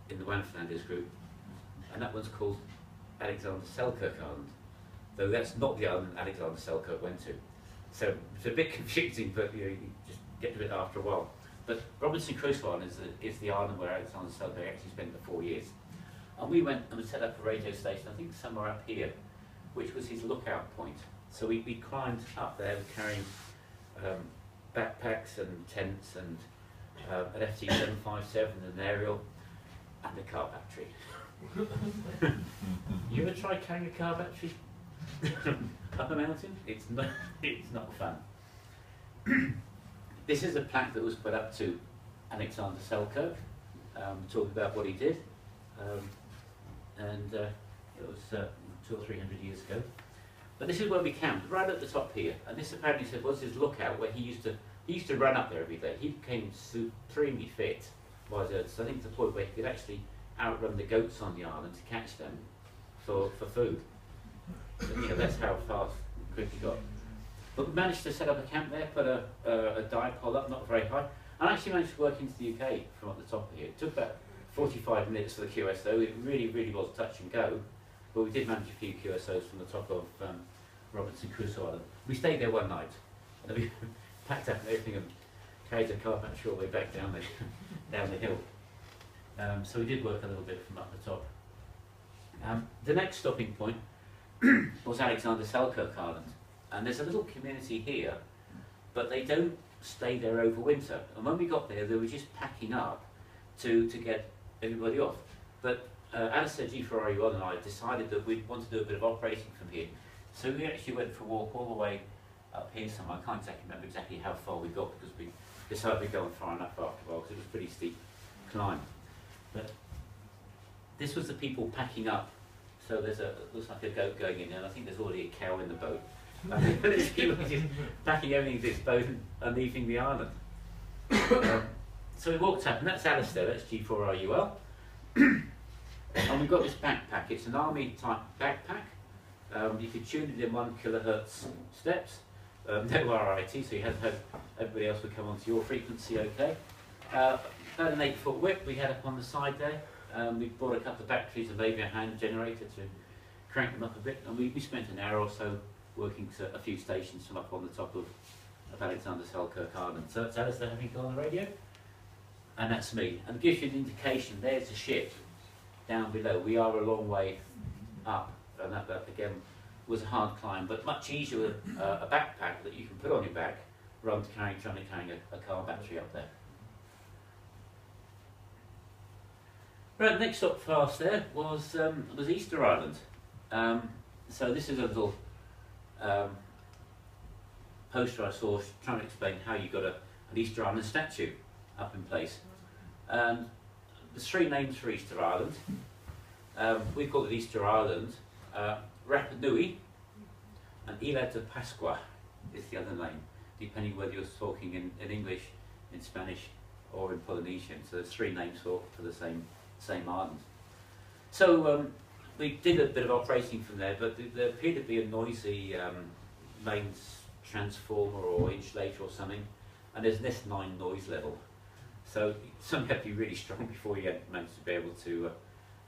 in the Juan Fernandez group, and that one's called Alexander Selkirk Island, though that's not the island Alexander Selkirk went to. So it's a bit confusing, but you just get to it after a while. But Robinson Crusoe Island is the island where Alexander Selkirk actually spent the 4 years. And we went and we set up a radio station, I think somewhere up here, which was his lookout point. So we climbed up there carrying backpacks and tents and an FT757 and an aerial and a car battery. You ever try carrying a car battery up a mountain? It's not fun. This is a plaque that was put up to Alexander Selkirk, talking about what he did, and it was 200 or 300 years ago. But this is where we camped, right at the top here. And this apparently was his lookout where he used to run up there every day. He became supremely fit by the, so I think to the point where he could actually outrun the goats on the island to catch them for food. So, you know, that's how fast and quick he got. But we managed to set up a camp there, put a dipole up, not very high, and actually managed to work into the UK from at the top of here. It took about 45 minutes for the QSO. It really, really was touch and go. But we did manage a few QSOs from the top of Robinson Crusoe Island. We stayed there one night, and then we packed up everything and carried the car battery all the way back down the hill. So we did work a little bit from up the top. The next stopping point was Alexander Selkirk Island, and there's a little community here, but they don't stay there over winter. And when we got there, they were just packing up to get everybody off. But Alistair G4RUL and I decided that we'd want to do a bit of operating from here. So we actually went for a walk all the way up here somewhere. I can't exactly remember exactly how far we got because we decided we'd go on far enough after a while because it was a pretty steep climb. But this was the people packing up. So looks like a goat going in there, and I think there's already a cow in the boat. There's people just packing everything into this boat and leaving the island. So we walked up, and that's Alistair, that's G4RUL. And we've got this backpack. It's an army type backpack. You could tune it in 1 kilohertz steps. No RIT, so you had to have everybody else would come onto your frequency, okay. About an 8-foot whip we had up on the side there. We bought a couple of batteries and maybe a hand generator to crank them up a bit, and we spent an hour or so working to a few stations from up on the top of Alexander Selkirk Island. So that's Alistair having gone on the radio, and that's me. And it gives you an indication, there's the ship down below. We are a long way up, and that again was a hard climb, but much easier with a backpack that you can put on your back rather than trying to carry a car battery up there. Right, next stop for us there was Easter Island. So this is a little poster I saw trying to explain how you got an Easter Island statue up in place. There's 3 names for Easter Island. We call it Easter Island. Rapa Nui and Ilha de Pascua is the other name, depending whether you're talking in English, in Spanish, or in Polynesian. So there's 3 names for the same island. So we did a bit of operating from there, but there appeared to be a noisy mains transformer or insulator or something, and there's an S9 noise level. So some have to be really strong before you manage to be able to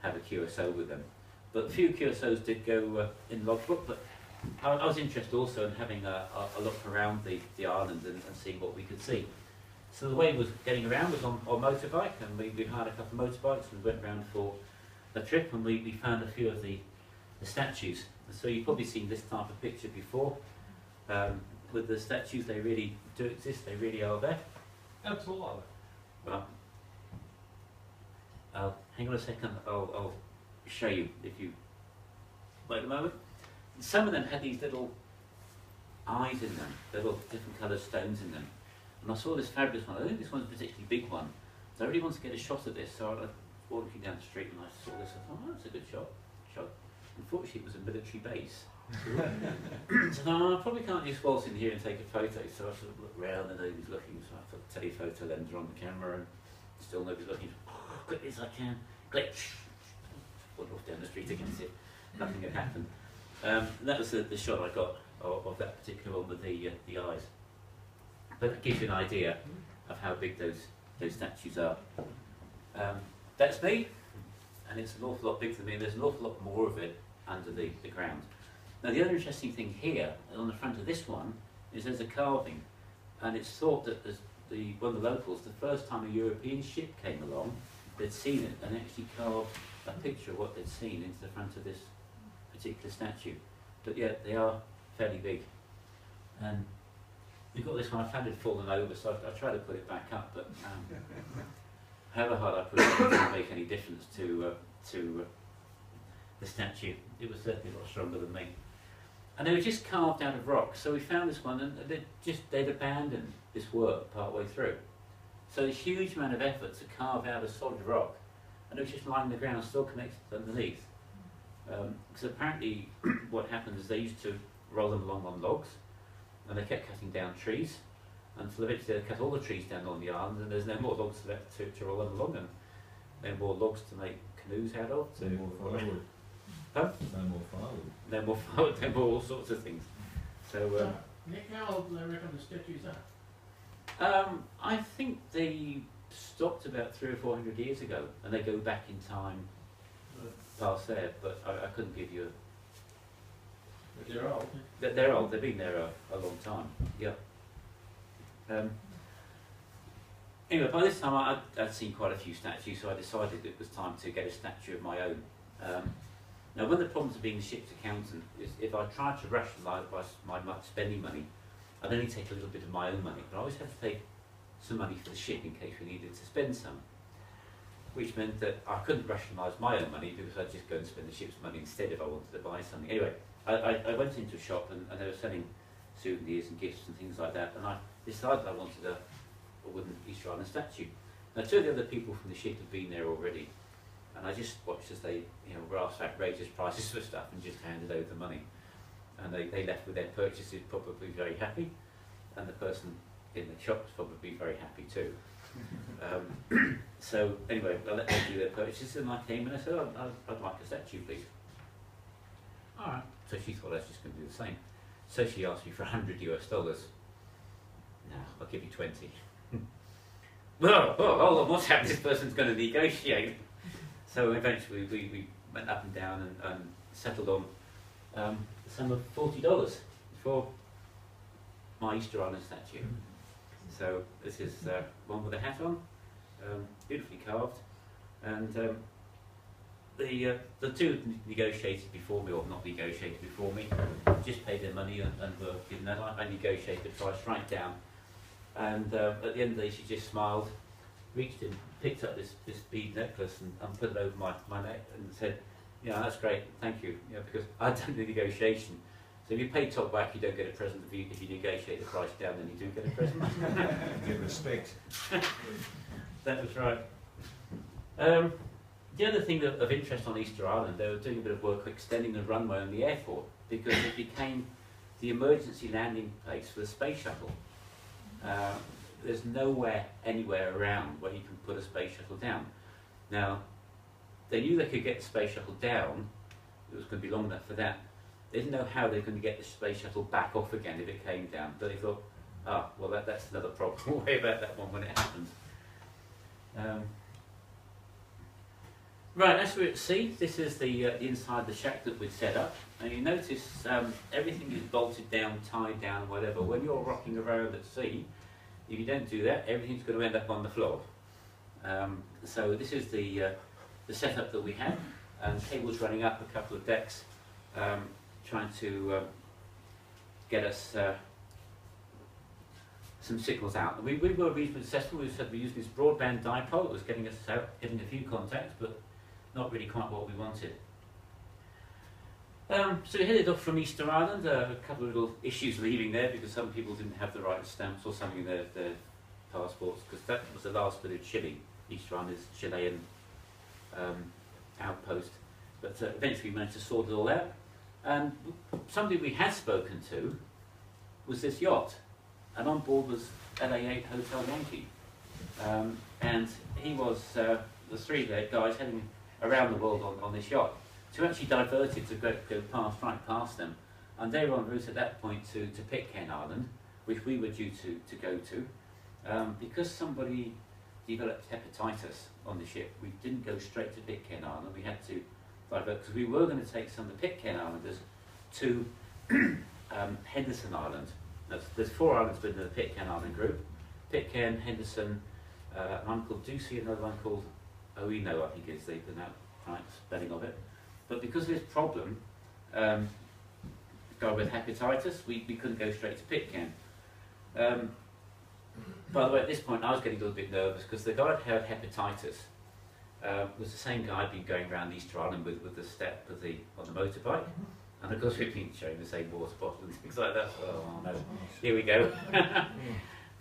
have a QSO with them. But a few QSOs did go in logbook, but I was interested also in having a look around the island and seeing what we could see. So the way it was getting around was on motorbike, and we hired a couple of motorbikes and went around for a trip, and we found a few of the statues. So you've probably seen this type of picture before. With the statues, they really do exist, they really are there. How tall are they? Well, hang on a second, I'll show you if you wait a moment. Some of them had these little eyes in them, little different coloured stones in them. And I saw this fabulous one. I think this one's a particularly big one. So I really wanted to get a shot of this. So I was walking down the street and I saw this. I thought, oh, that's a good shot. Unfortunately, it was a military base. So no, I probably can't just waltz in here and take a photo. So I sort of looked round and nobody's looking. So I put a telephoto lens on the camera and still nobody's looking. Oh, quick as I can. Click. Went off down the street against it. Nothing had happened. That was the shot I got of that particular one with the eyes. But that gives you an idea of how big those statues are. That's me, and it's an awful lot bigger than me, and there's an awful lot more of it under the ground. Now the other interesting thing here, on the front of this one, is there's a carving, and it's thought that one of the locals, the first time a European ship came along, they'd seen it and actually carved a picture of what they'd seen into the front of this particular statue. But yeah, they are fairly big. And we've got this one, I found it fallen over, so I tried to put it back up, but however hard I put it, it didn't make any difference to the statue. It was certainly a lot stronger than me. And they were just carved out of rock, so we found this one, and they'd abandoned this work part way through. So a huge amount of effort to carve out a solid rock, and it was just lying on the ground, still connected underneath. Because apparently what happened is they used to roll them along on logs, and they kept cutting down trees until eventually they cut all the trees down on the island, and there's no more logs left to roll them along, and no more logs to make canoes out of. No more firewood. Huh? No more firewood. No more firewood, no more all sorts of things. So, Nick, how old do they reckon the statues are? I think they stopped about 300 or 400 years ago, and they go back in time past there, but I couldn't give you But they're old. They're old, they've been there a long time, yeah. Anyway, by this time I'd seen quite a few statues, so I decided it was time to get a statue of my own. Now, one of the problems of being the ship's accountant is if I tried to rationalise my spending money, I'd only take a little bit of my own money, but I always had to take some money for the ship in case we needed to spend some. Which meant that I couldn't rationalise my own money because I'd just go and spend the ship's money instead if I wanted to buy something. Anyway, I went into a shop and they were selling souvenirs and gifts and things like that, and I decided I wanted a wooden Easter Island statue. Now, 2 of the other people from the ship had been there already, and I just watched as they rasped outrageous prices for stuff and just handed over the money. And they left with their purchases probably very happy, and the person in the shop was probably very happy too. So anyway, I let them do their purchases, and I came and I said, oh, I'd like a statue, please. All right. So she thought I was just going to do the same. So she asked me for $100 US. No, I'll give you 20. hold on, what's happened? This person's going to negotiate. So eventually we went up and down and settled on the sum of $40 for my Easter Island statue. So this is one with a hat on, beautifully carved, and the two negotiated before me, or not negotiated before me, just paid their money and were given that. I negotiated the price right down, and at the end of the day she just smiled, reached in, picked up this bead necklace and put it over my neck and said, "Yeah, that's great, thank you." Because I'd done the negotiation. So if you pay top back, you don't get a present. If you negotiate the price down, then you do get a present. Give respect. That was right. The other thing of interest on Easter Island, they were doing a bit of work extending the runway on the airport because it became the emergency landing place for the space shuttle. There's nowhere, anywhere around where you can put a space shuttle down. Now, they knew they could get the space shuttle down. It was going to be long enough for that. They didn't know how they were going to get the space shuttle back off again if it came down. But they thought, well, that's another problem. We'll worry about that one when it happens. Right, as we're at sea, this is the inside the shack that we'd set up. And you notice everything is bolted down, tied down, whatever. When you're rocking around at sea, if you don't do that, everything's going to end up on the floor. So this is the setup that we had. Cables running up a couple of decks, trying to get us some signals out. And we were reasonably successful. We said we used this broadband dipole. It was getting us out, getting a few contacts, but not really quite what we wanted. So we headed off from Easter Island. A couple of little issues leaving there because some people didn't have the right stamps or something in their passports, because that was the last bit of Chile. Easter Island is Chilean outpost. But eventually we managed to sort it all out. And somebody we had spoken to was this yacht. And on board was LA8 Hotel Yankee. And he was the three guys heading around the world on this yacht. So we actually diverted to go right past them. And they were en route at that point to Pitcairn Island, which we were due to go to. Because somebody developed hepatitis on the ship, we didn't go straight to Pitcairn Island. We had to divert, because we were going to take some of the Pitcairn Islanders to Henderson Island. There's 4 islands within the Pitcairn Island group. Pitcairn, Henderson, one called Ducie, another one called Oino, I think is the right spelling of it. But because of this problem, guy with hepatitis, we couldn't go straight to Pitcairn. By the way, at this point I was getting a little bit nervous because the guy who had hepatitis was the same guy I'd been going around Easter Island with the step on the motorbike. And of course we've been showing the same water bottle and things like that. Oh no, here we go.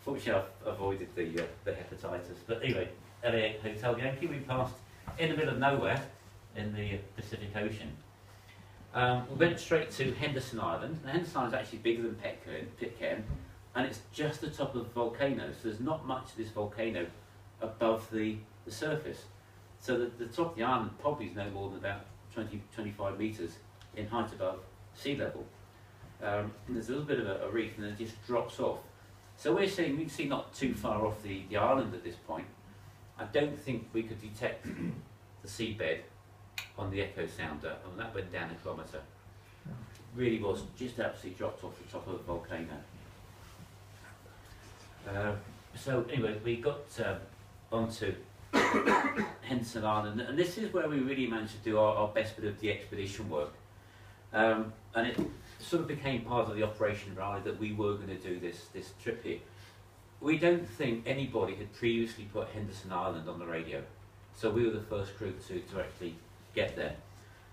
Fortunately I've avoided the hepatitis. But anyway, LA Hotel Yankee, we passed in the middle of nowhere in the Pacific Ocean. We went straight to Henderson Island. Now, Henderson Island is actually bigger than Pitcairn, and it's just the top of the volcano, so there's not much of this volcano above the surface. So the top of the island probably is no more than about 20-25 metres in height above sea level. And there's a little bit of a reef, and then it just drops off. So we can see not too far off the island at this point. I don't think we could detect the seabed on the echo sounder, and that went down 1 kilometre. Really was just absolutely dropped off the top of the volcano. So anyway, we got onto Henderson Island, and this is where we really managed to do our best bit of the expedition work. And it sort of became part of the Operation Raleigh that we were going to do this trip here. We don't think anybody had previously put Henderson Island on the radio, so we were the first group to actually get there.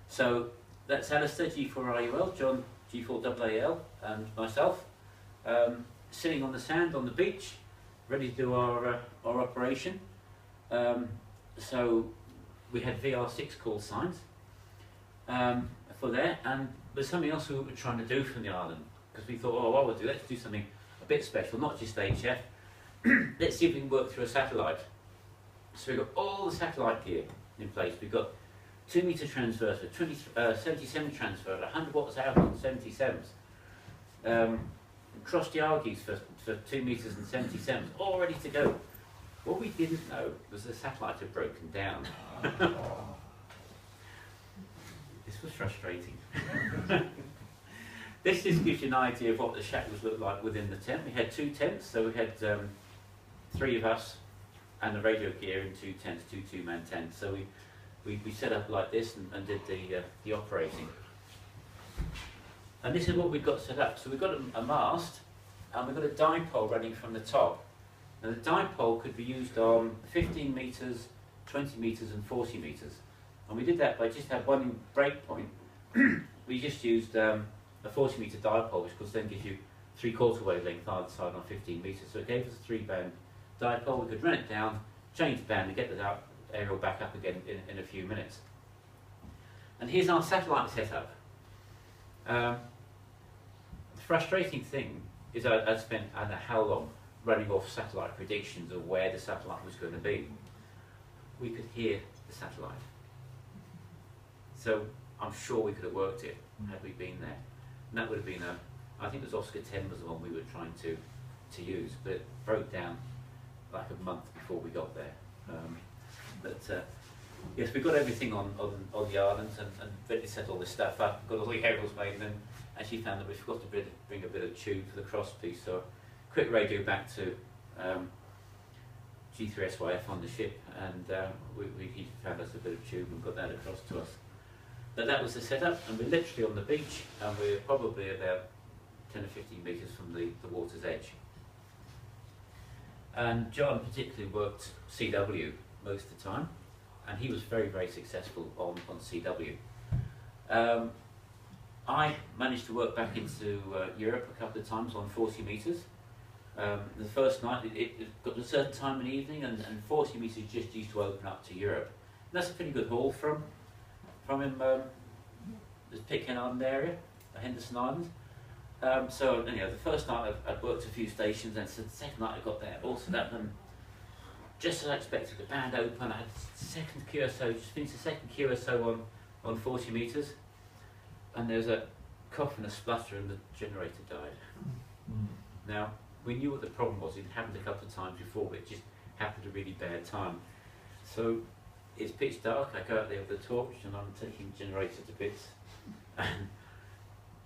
So that's Alistair, G4RUL, John, G4AAL, and myself, sitting on the sand on the beach, ready to do our operation. So we had VR6 call signs for there, and there's something else we were trying to do from the island, because we thought, oh, what we'll do, let's do something a bit special, not just HF. Let's see if we can work through a satellite. So we've got all the satellite gear in place. We've got 2 metre transverter, 77 transverter, 100 watts out on 77s, cross diargies for 2 metres and 77s, all ready to go. What we didn't know was the satellite had broken down. This was frustrating. This just gives you an idea of what the shackles looked like within the tent. We had 2 tents, so we had 3 of us and the radio gear in 2 tents, 2 two-man tents. So we set up like this and did the operating. And this is what we've got set up. So we've got a mast, and we've got a dipole running from the top. Now the dipole could be used on 15 metres, 20 metres and 40 metres. And we did that by just had one break point. We just used a 40 metre dipole, which of course then gives you 3/4 wavelength either side on 15 metres. So it gave us a 3-band dipole. We could run it down, change the band and get the aerial back up again in a few minutes. And here's our satellite setup. The frustrating thing is I spent I don't know how long running off satellite predictions of where the satellite was going to be. We could hear the satellite. So I'm sure we could have worked it had we been there. And that would have been I think it was Oscar 10 was the one we were trying to use, but it broke down like a month before we got there. Yes, we got everything on the islands and really set all this stuff up, got all the aerials made, and then actually found that we forgot to bring a bit of tube for the cross piece, so quick radio back to G3SYF on the ship, and he found us a bit of tube and got that across to us. But that was the setup, and we're literally on the beach, and we're probably about 10 or 15 metres from the water's edge. And John particularly worked CW most of the time, and he was very, very successful on CW. I managed to work back into Europe a couple of times on 40 metres. The first night it got to a certain time in the evening, and 40 metres just used to open up to Europe. And that's a pretty good haul from him, the Pitcairn Island area, Henderson Island. So anyhow, the first night I'd worked a few stations, and so the second night I got there all set up, and just as I expected, the band open. I had the second QSO, just finished the second QSO on 40 metres, and there was a cough and a splutter, and the generator died. Now, we knew what the problem was. It happened a couple of times before, but it just happened a really bad time. So it's pitch dark. I go out there with the torch, and I'm taking the generator to bits, and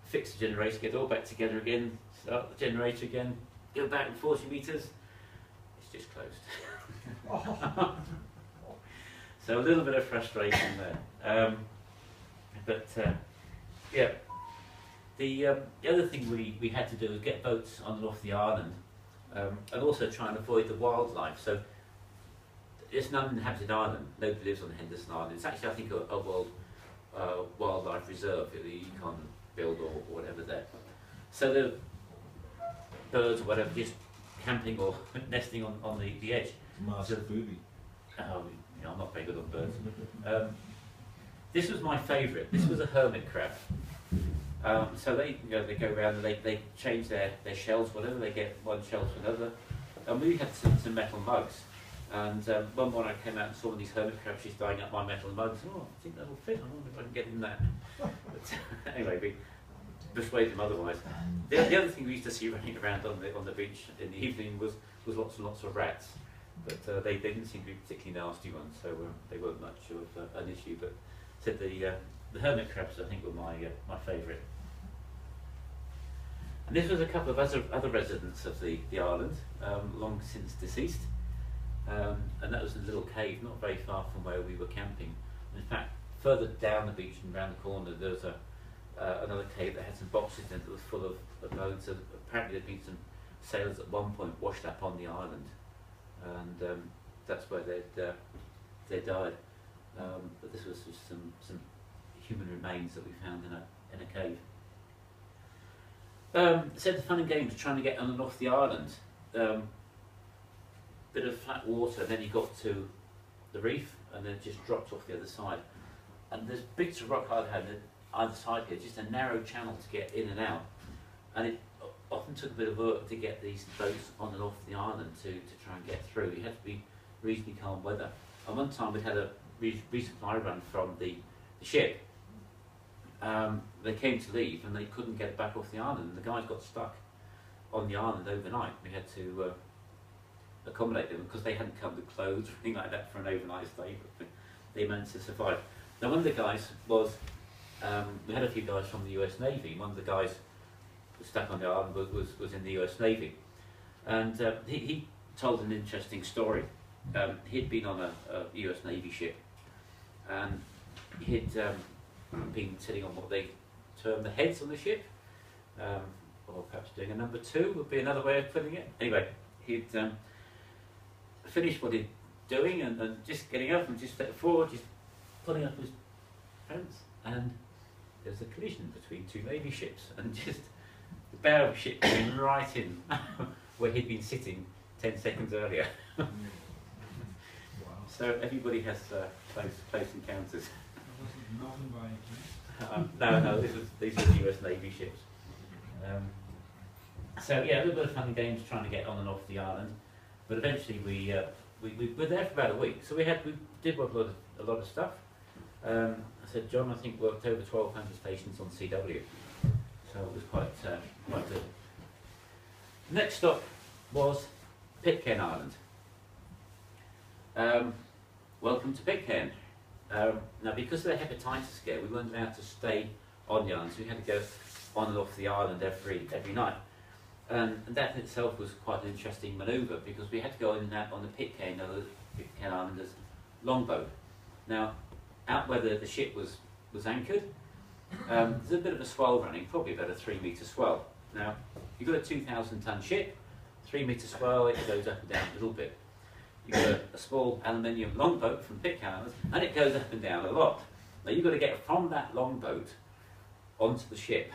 fix the generator, get it all back together again, start the generator again, go back in 40 metres. It's just closed. So a little bit of frustration there. Yeah. The other thing we had to do was get boats on and off the island, and also try and avoid the wildlife. So it's an uninhabited island. Nobody lives on Henderson Island. It's actually, I think, a world wildlife reserve. You can't build or whatever there. So the birds or whatever just camping or nesting on the edge. Master booby. I'm not very good on birds. This was my favourite. This was a hermit crab. So they go around and they change their shells, whatever. They get one shell to another. And we had some metal mugs. And one morning I came out and saw one of these hermit crabs just dyeing up my metal mugs. Oh, I think that'll fit. I wonder if I can get in that. But anyway, we persuaded them otherwise. The other thing we used to see running around on the beach in the evening was lots and lots of rats. But they didn't seem to be particularly nasty ones, so they weren't much of an issue. But said the hermit crabs, I think, were my favourite. And this was a couple of other residents of the island, long since deceased. And that was a little cave not very far from where we were camping. In fact, further down the beach and round the corner there was another cave that had some boxes in it that was full of bones. So apparently there'd been some sailors at one point washed up on the island, and that's where they died. But this was just some human remains that we found in a cave. So the fun and games trying to get on and off the island. Bit of flat water, then you got to the reef, and then it just dropped off the other side. And there's bits of rock either side here, just a narrow channel to get in and out. And it often took a bit of work to get these boats on and off the island to try and get through. You had to be reasonably calm weather. And one time we had a resupply run from the ship. They came to leave and they couldn't get back off the island, and the guys got stuck on the island overnight. We had to accommodate them because they hadn't come with clothes or anything like that for an overnight stay, but they managed to survive. Now one of the guys was, we had a few guys from the US Navy. One of the guys stuck on the island was in the US Navy, and he told an interesting story. He'd been on a US Navy ship, and he'd been sitting on what they term the heads on the ship, or perhaps doing a number 2 would be another way of putting it. Anyway, he'd finished what he'd doing and just getting up and just stepping forward, just pulling up his pants, and there was a collision between 2 Navy ships, and just the bow of the ship came right in where he'd been sitting 10 seconds earlier. Wow. So everybody has close encounters. That wasn't Melbourne by any chance? No, these were US Navy ships. So yeah, a little bit of fun and games trying to get on and off the island, but eventually we were there for about a week. So we did work a lot of stuff. I said John, I think, worked over 1,200 stations on CW, so it was quite good. Next stop was Pitcairn Island. Welcome to Pitcairn. Now, because of the hepatitis scare, we weren't allowed to stay on the island, so we had to go on and off the island every night. And that in itself was quite an interesting manoeuvre, because we had to go in and out on the Pitcairn Islanders longboat. Now, out where the ship was anchored, there's a bit of a swell running, probably about a 3-metre swell. Now, you've got a 2,000-ton ship, 3-metre swell, it goes up and down a little bit. You've got a small aluminium longboat from Pitcairn Islanders, and it goes up and down a lot. Now, you've got to get from that longboat onto the ship.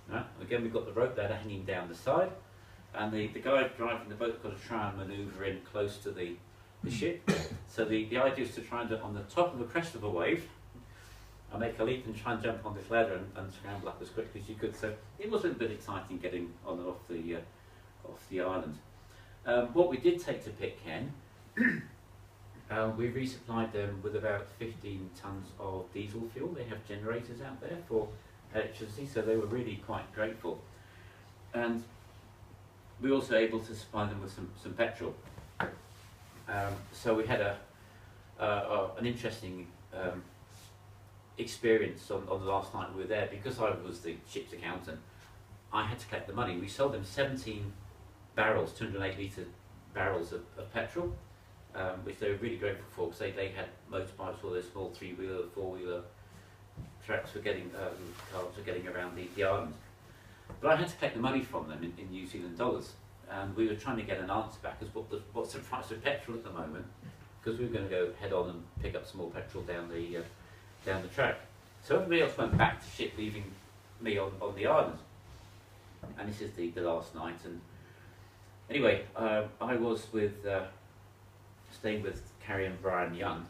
Right? Again, we've got the rope ladder hanging down the side, and the guy driving the boat's got to try and manoeuvre in close to the ship. So the idea is to try and do it on the top of the crest of a wave, and make a leap and try and jump on this ladder and scramble up as quickly as you could. So it was a bit exciting getting on and off the island. What we did take to Pitcairn, we resupplied them with about 15 tonnes of diesel fuel. They have generators out there for electricity, so they were really quite grateful. And we were also able to supply them with some petrol. So we had an interesting experience on the last night we were there. Because I was the ship's accountant, I had to collect the money. We sold them 17 barrels, 208 litre barrels of petrol, which they were really grateful for, because they had motorbikes, all those small 3-wheeler, 4-wheeler trucks were getting, cars were getting around the island. But I had to collect the money from them in New Zealand dollars, and we were trying to get an answer back as what's the price of petrol at the moment, because we were going to go head on and pick up some more petrol down the track. So everybody else went back to ship, leaving me on the island. And this is the last night. And anyway, I was staying with Carrie and Brian Young.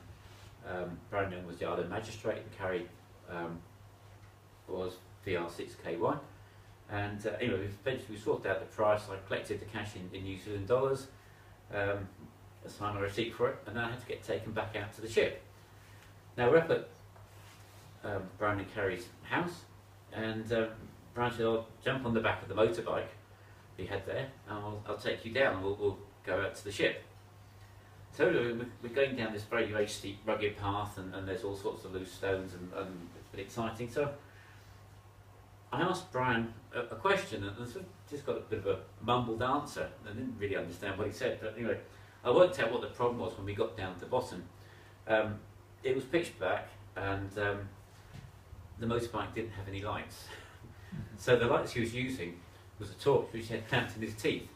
Brian Young was the island magistrate, and Carrie was VR6KY. And anyway, eventually we sorted out the price. I collected the cash in New Zealand dollars, assigned a receipt for it, and then I had to get taken back out to the ship. Now we're up at Brian and Carrie's house, and Brian said, "I'll jump on the back of the motorbike we had there, and I'll take you down, and we'll go out to the ship." So we're going down this very steep, rugged path, and there's all sorts of loose stones, and it's been exciting. So I asked Brian a question, and sort of just got a bit of a mumbled answer. I didn't really understand what he said, but anyway, I worked out what the problem was when we got down to the bottom. It was pitch black, and the motorbike didn't have any lights. So the lights he was using was a torch which he had clamped in his teeth.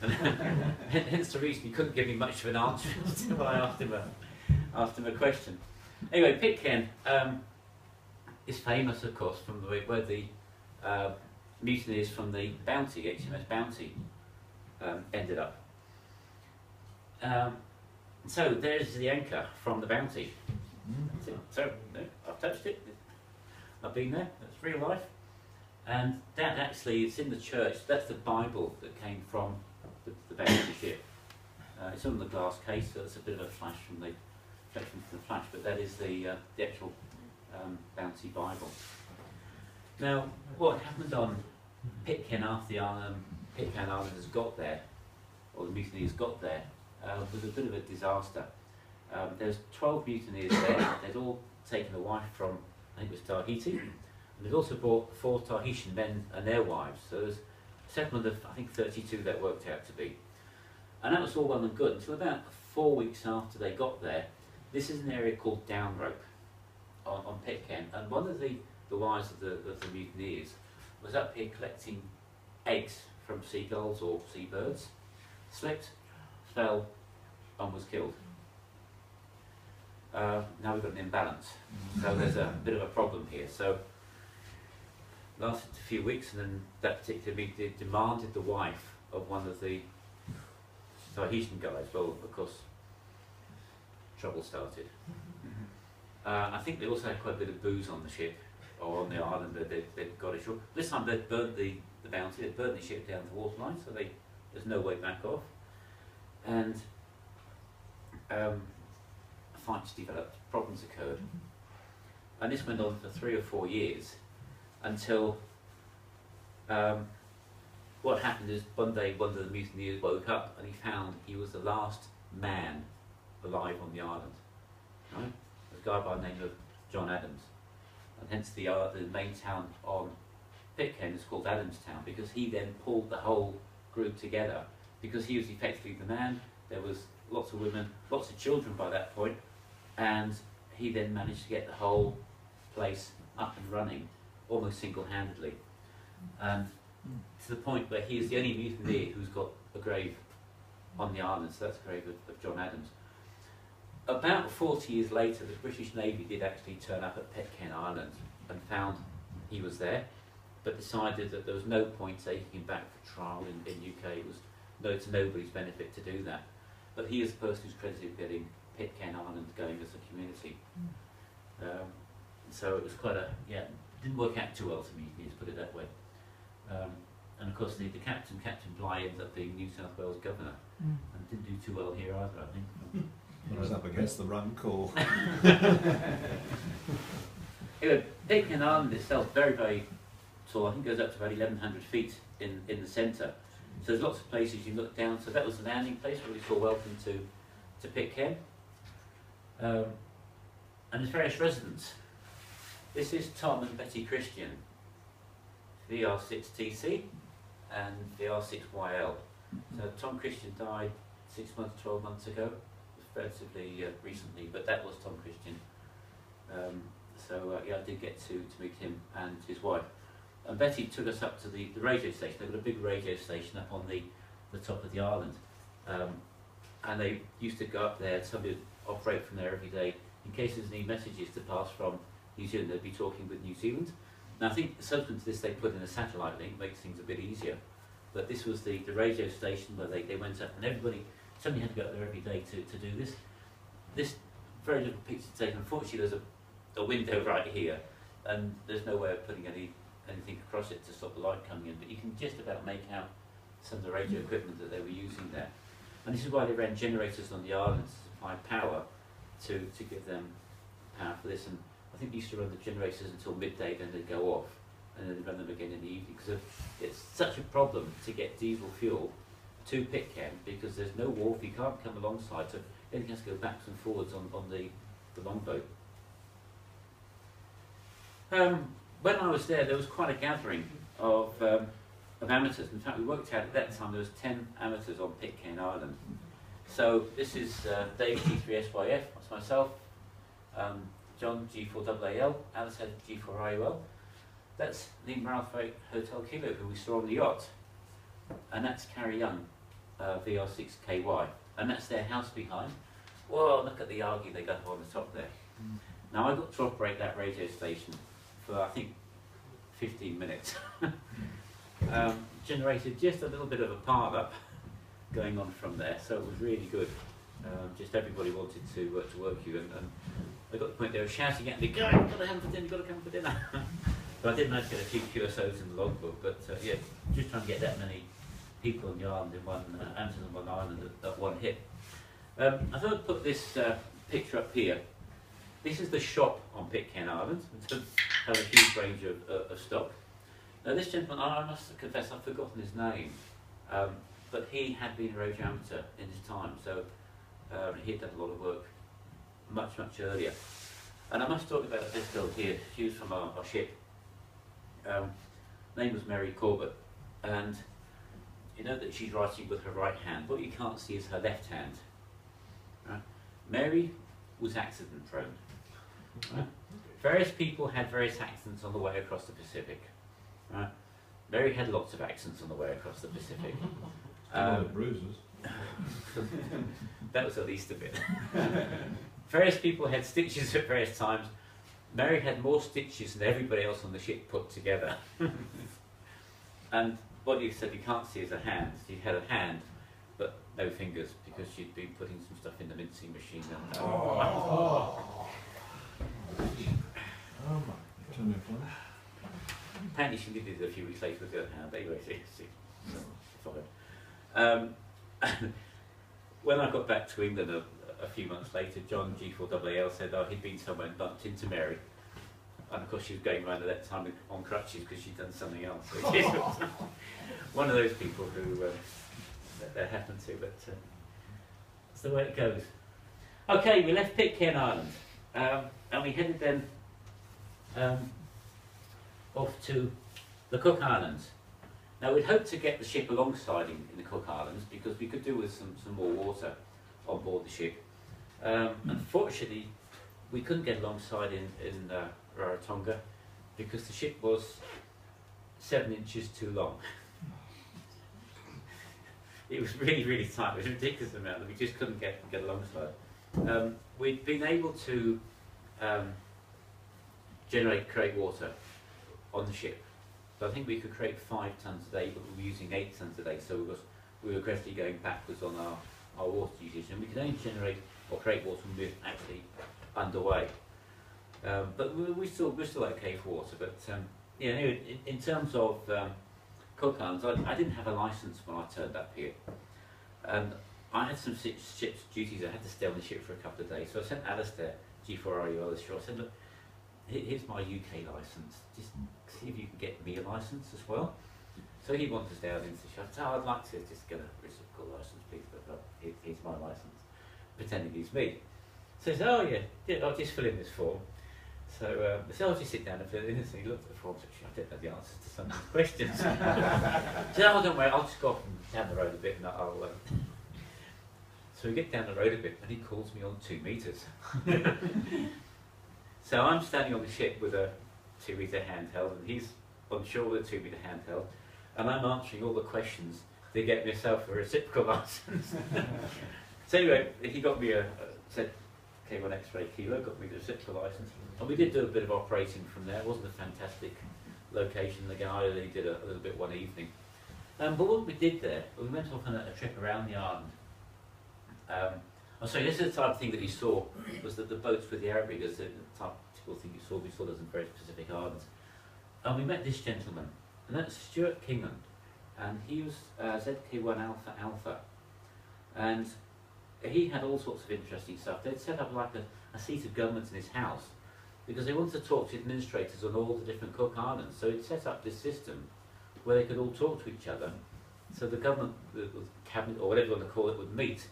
And hence the reason he couldn't give me much of an answer until I asked him a question. Anyway, Pitcairn is famous, of course, from where the mutineers from the Bounty, HMS Bounty, ended up. So there's the anchor from the Bounty. So I've touched it. I've been there. That's real life. And that actually, it's in the church. That's the Bible that came from the Bounty ship. It's on the glass case, so it's a bit of a flash from the flash, but that is the actual Bounty Bible. Now, what happened on Pitcairn after the Pitcairn Islanders got there, or the mutineers got there, was a bit of a disaster. There's 12 mutineers there. They'd all taken a wife from, I think it was Tahiti, and they'd also brought 4 Tahitian men and their wives. So there's a settlement of, I think, 32 that worked out to be. And that was all well and good until about 4 weeks after they got there. This is an area called Down Rope on Pitcairn, and one of the wives of the mutineers was up here collecting eggs from seagulls or seabirds, slipped, fell, and was killed. Now we've got an imbalance, so there's a bit of a problem here. So lasted a few weeks, and then that particular meeting demanded the wife of one of the Tahitian guys. Well, of course, trouble started. I think they also had quite a bit of booze on the ship, or on the island that they'd got ashore. This time they'd burned the Bounty, they'd burned the ship down to waterline, so there's no way back off. And fights developed, problems occurred. And this went on for 3 or 4 years until what happened is one day one of the mutineers woke up and he found he was the last man alive on the island. Right? A guy by the name of John Adams. And hence the main town on Pitcairn is called Adamstown, because he then pulled the whole group together, because he was effectively the man. There was lots of women, lots of children by that point, and he then managed to get the whole place up and running almost single-handedly, and to the point where he is the only mutineer who's got a grave on the island. So that's the grave of John Adams. About 40 years later, the British Navy did actually turn up at Pitcairn Island and found he was there, but decided that there was no point taking him back for trial in UK. It was to nobody's benefit to do that. But he is the person who's credited with getting Pitcairn Island going as a community. So it was quite didn't work out too well to me, let's put it that way. And of course the Captain Bligh, ended up being New South Wales Governor, and didn't do too well here either, I think. It was up against the runk, or... Anyway, Pitcairn Island itself, very, very tall. I think it goes up to about 1,100 feet in the centre. So there's lots of places you look down. So that was the landing place where we saw welcome to Pitcairn. And there's various residents. This is Tom and Betty Christian, VR6TC and VR6YL. So Tom Christian died 6 months, 12 months ago, relatively recently, but that was Tom Christian. I did get to meet him and his wife. And Betty took us up to the radio station. They've got a big radio station up on the top of the island. And they used to go up there, somebody would operate from there every day. In case there's any messages to pass from New Zealand, they'd be talking with New Zealand. Now I think subsequent to this they put in a satellite link, makes things a bit easier. But this was the radio station where they went up, and everybody, somebody had to go up there every day to do this. This very little picture taken. Unfortunately there's a window right here, and there's no way of putting anything across it to stop the light coming in, but you can just about make out some of the radio equipment that they were using there. And this is why they ran generators on the island to supply power to give them power for this. And I think they used to run the generators until midday, then they'd go off, and then they'd run them again in the evening, because it's such a problem to get diesel fuel to Pitcairn, because there's no wharf, you can't come alongside, so everything has to go backwards and forwards on the longboat. When I was there was quite a gathering of amateurs. In fact, we worked out at that time there was 10 amateurs on Pitcairn Island. So this is Dave G3SYF, that's myself, John G4AAL, Alice had G4IOL. That's the Manly-Warringah Hotel Kilo, who we saw on the yacht. And that's Carrie Young, VR6KY. And that's their house behind. Whoa, look at the Argy they got up on the top there. Now I got to operate that radio station for, I think, 15 minutes. Generated just a little bit of a pile-up going on from there, so it was really good. Just everybody wanted to work you, and I got to the point they were shouting at me, "Go, you've got to come for dinner, you've got to come for dinner." But I didn't manage to get a few QSOs in the logbook, but yeah, just trying to get that many people on the island in one, amateurs on one island at one hit. I thought I'd put this picture up here. This is the shop on Pitcairn Island. It has a huge range of stock. Now this gentleman, I must confess I've forgotten his name. but he had been a radioamateur in his time, so he had done a lot of work much earlier. And I must talk about this girl here. She was from our ship. Name was Mary Corbett, and you know that she's writing with her right hand. What you can't see is her left hand. Right? Mary was accident prone. Right? Various people had various accidents on the way across the Pacific. Right? Mary had lots of accidents on the way across the Pacific. Bruises. That was at least a bit. Various people had stitches at various times. Mary had more stitches than everybody else on the ship put together. And what you said you can't see is a hand. She had a hand, but no fingers, because she'd been putting some stuff in the mincing machine. And, Oh my, turn your phone. apparently she did it a few weeks later with the other hand. Anyway, fine. When I got back to England a few months later, John G4AAL said he'd been somewhere and bumped into Mary. And of course she was going around at that time on crutches because she'd done something else. One of those people who that happened to, but that's the way it goes. Okay, we left Pitcairn Island and we headed then off to the Cook Islands. Now we'd hoped to get the ship alongside in the Cook Islands because we could do with some more water on board the ship. Unfortunately, we couldn't get alongside in Rarotonga because the ship was 7 inches too long. It was really tight. It was a ridiculous amount that we just couldn't get alongside. We'd been able to create water on the ship. So I think we could create 5 tonnes a day, but we were using 8 tonnes a day, so we were gradually going backwards on our water usage, and we could only generate or create water when we were actually underway. But we're still okay for water. But yeah, anyway, in terms of Cook Islands, I didn't have a licence when I turned up here, and I had some ship's duties. I had to stay on the ship for a couple of days, so I sent Alistair, G4RU Alistair. I said, look, here's my UK licence. Just see if you can get me a licence as well. So he wanders down into the shop. So I'd like to just get a reciprocal licence, please, but here's my licence, pretending he's me. So he says, oh yeah, I'll just fill in this form. So I said, I'll just sit down and fill it in. So he looked at the form, so I don't know the answers to some of these questions. He said, oh, don't worry, I'll just go off and down the road a bit and I'll... So we get down the road a bit and he calls me on 2 metres. So I'm standing on the ship with a 2 metre handheld and he's on shore with a 2 metre handheld, and I'm answering all the questions to get myself a reciprocal licence. So anyway, he got me said K1 X-ray kilo, got me the reciprocal licence, and we did do a bit of operating from there. It wasn't a fantastic location. The guy only did a little bit one evening. But what we did there, we went off on a trip around the island. So this is the type of thing that you saw, was that the boats with the outriggers, the type of typical thing you saw those in very specific islands. And we met this gentleman, and that's Stuart Kingland, and he was ZK1 Alpha Alpha, and he had all sorts of interesting stuff. They'd set up like a seat of government in his house because they wanted to talk to administrators on all the different Cook Islands. So he'd set up this system where they could all talk to each other. So the government, the cabinet, or whatever you want to call it, would meet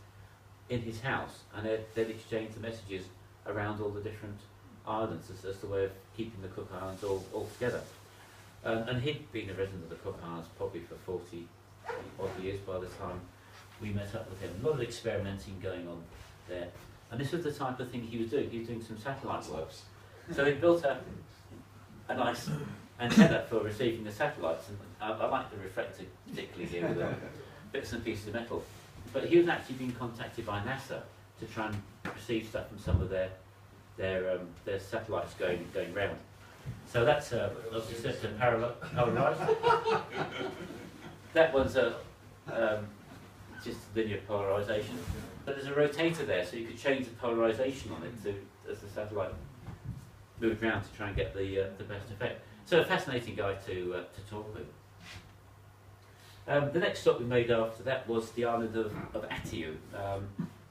in his house, and they'd exchange the messages around all the different islands as the way of keeping the Cook Islands all together. And he'd been a resident of the Cook Islands probably for 40 odd years by the time we met up with him. A lot of experimenting going on there. And this was the type of thing he was doing. He was doing some satellite works. So he built a nice antenna for receiving the satellites. And I like the reflector particularly here with bits and pieces of metal. But he was actually being contacted by NASA to try and receive stuff from some of their satellites going round. So that's as you said, polarized. That one's just linear polarization, but there's a rotator there, so you could change the polarization on it as the satellite moved around to try and get the best effect. So a fascinating guy to talk with. The next stop we made after that was the island of Attu, a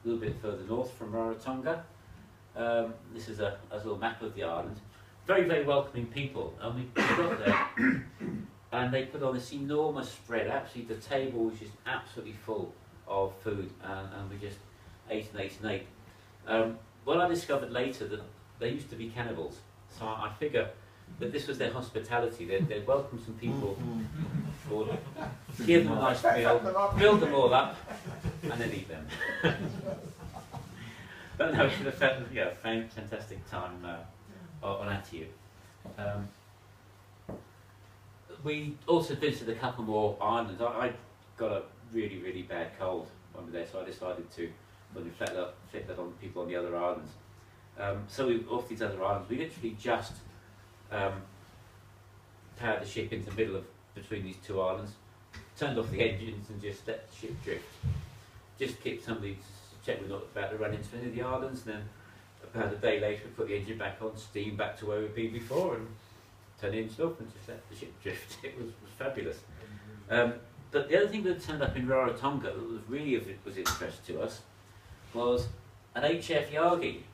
little bit further north from Rarotonga. This is a little map of the island. Very, very welcoming people, and we got there and they put on this enormous spread. Absolutely, the table was just absolutely full of food, and we just ate and ate and ate. Well, I discovered later that they used to be cannibals, so I figure that this was their hospitality. They'd welcome some people, or give them a nice meal, build them all up, and then eat them. But no, it was a fantastic time on Atiu. We also visited a couple more islands. I got a really, really bad cold when we were there, so I decided to flip that on people on the other islands. So we off these other islands. We literally just powered the ship into the middle of between these two islands, turned off the engines and just let the ship drift. Just kept somebody check we're not about to run into any of the islands, and then about a day later we put the engine back on, steam back to where we'd been before, and turn the engine off and just let the ship drift. It was fabulous. But the other thing that turned up in Rarotonga that was really of interest to us was an HF Yagi.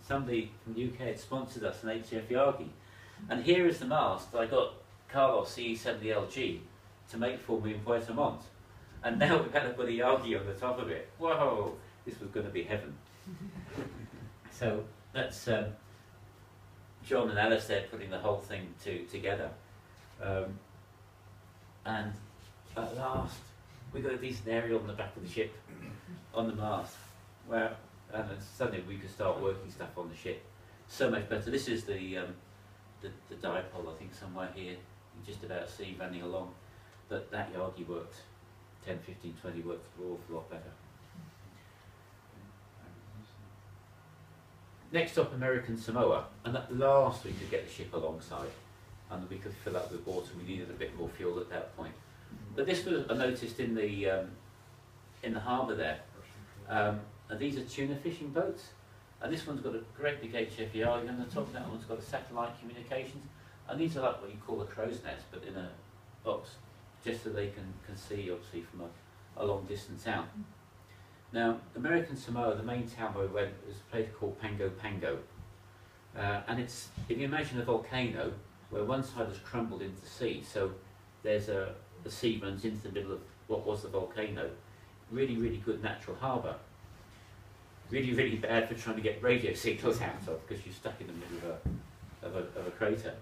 Somebody from the UK had sponsored us an HF Yagi. And here is the mast I got Carlos CE70LG to make for me in Puerto Montt. And now we've had to put a Yagi on the top of it. Whoa, this was going to be heaven. So that's John and Alice there putting the whole thing together. And at last, we got a decent aerial on the back of the ship, on the mast. Well, and then suddenly we could start working stuff on the ship. So much better. This is the dipole, I think, somewhere here. You just about see running along. But that Yagi worked 10, 15, 20 worked an awful lot better. Next up, American Samoa. And at last we could get the ship alongside. And we could fill up with water. We needed a bit more fuel at that point. But this was, I noticed in the harbour there. And these are tuna fishing boats. And this one's got a great big HF Yagi on the top. That one's got a satellite communications. And these are like what you call a crow's nest, but in a box, just so they can see, obviously, from a long distance out. Now, American Samoa, the main town where we went, is a place called Pango Pango. And it's, if you imagine a volcano, where one side has crumbled into the sea, so there's the sea runs into the middle of what was the volcano. Really, really good natural harbour. Really, really bad for trying to get radio signals out of, because you're stuck in the middle of a crater.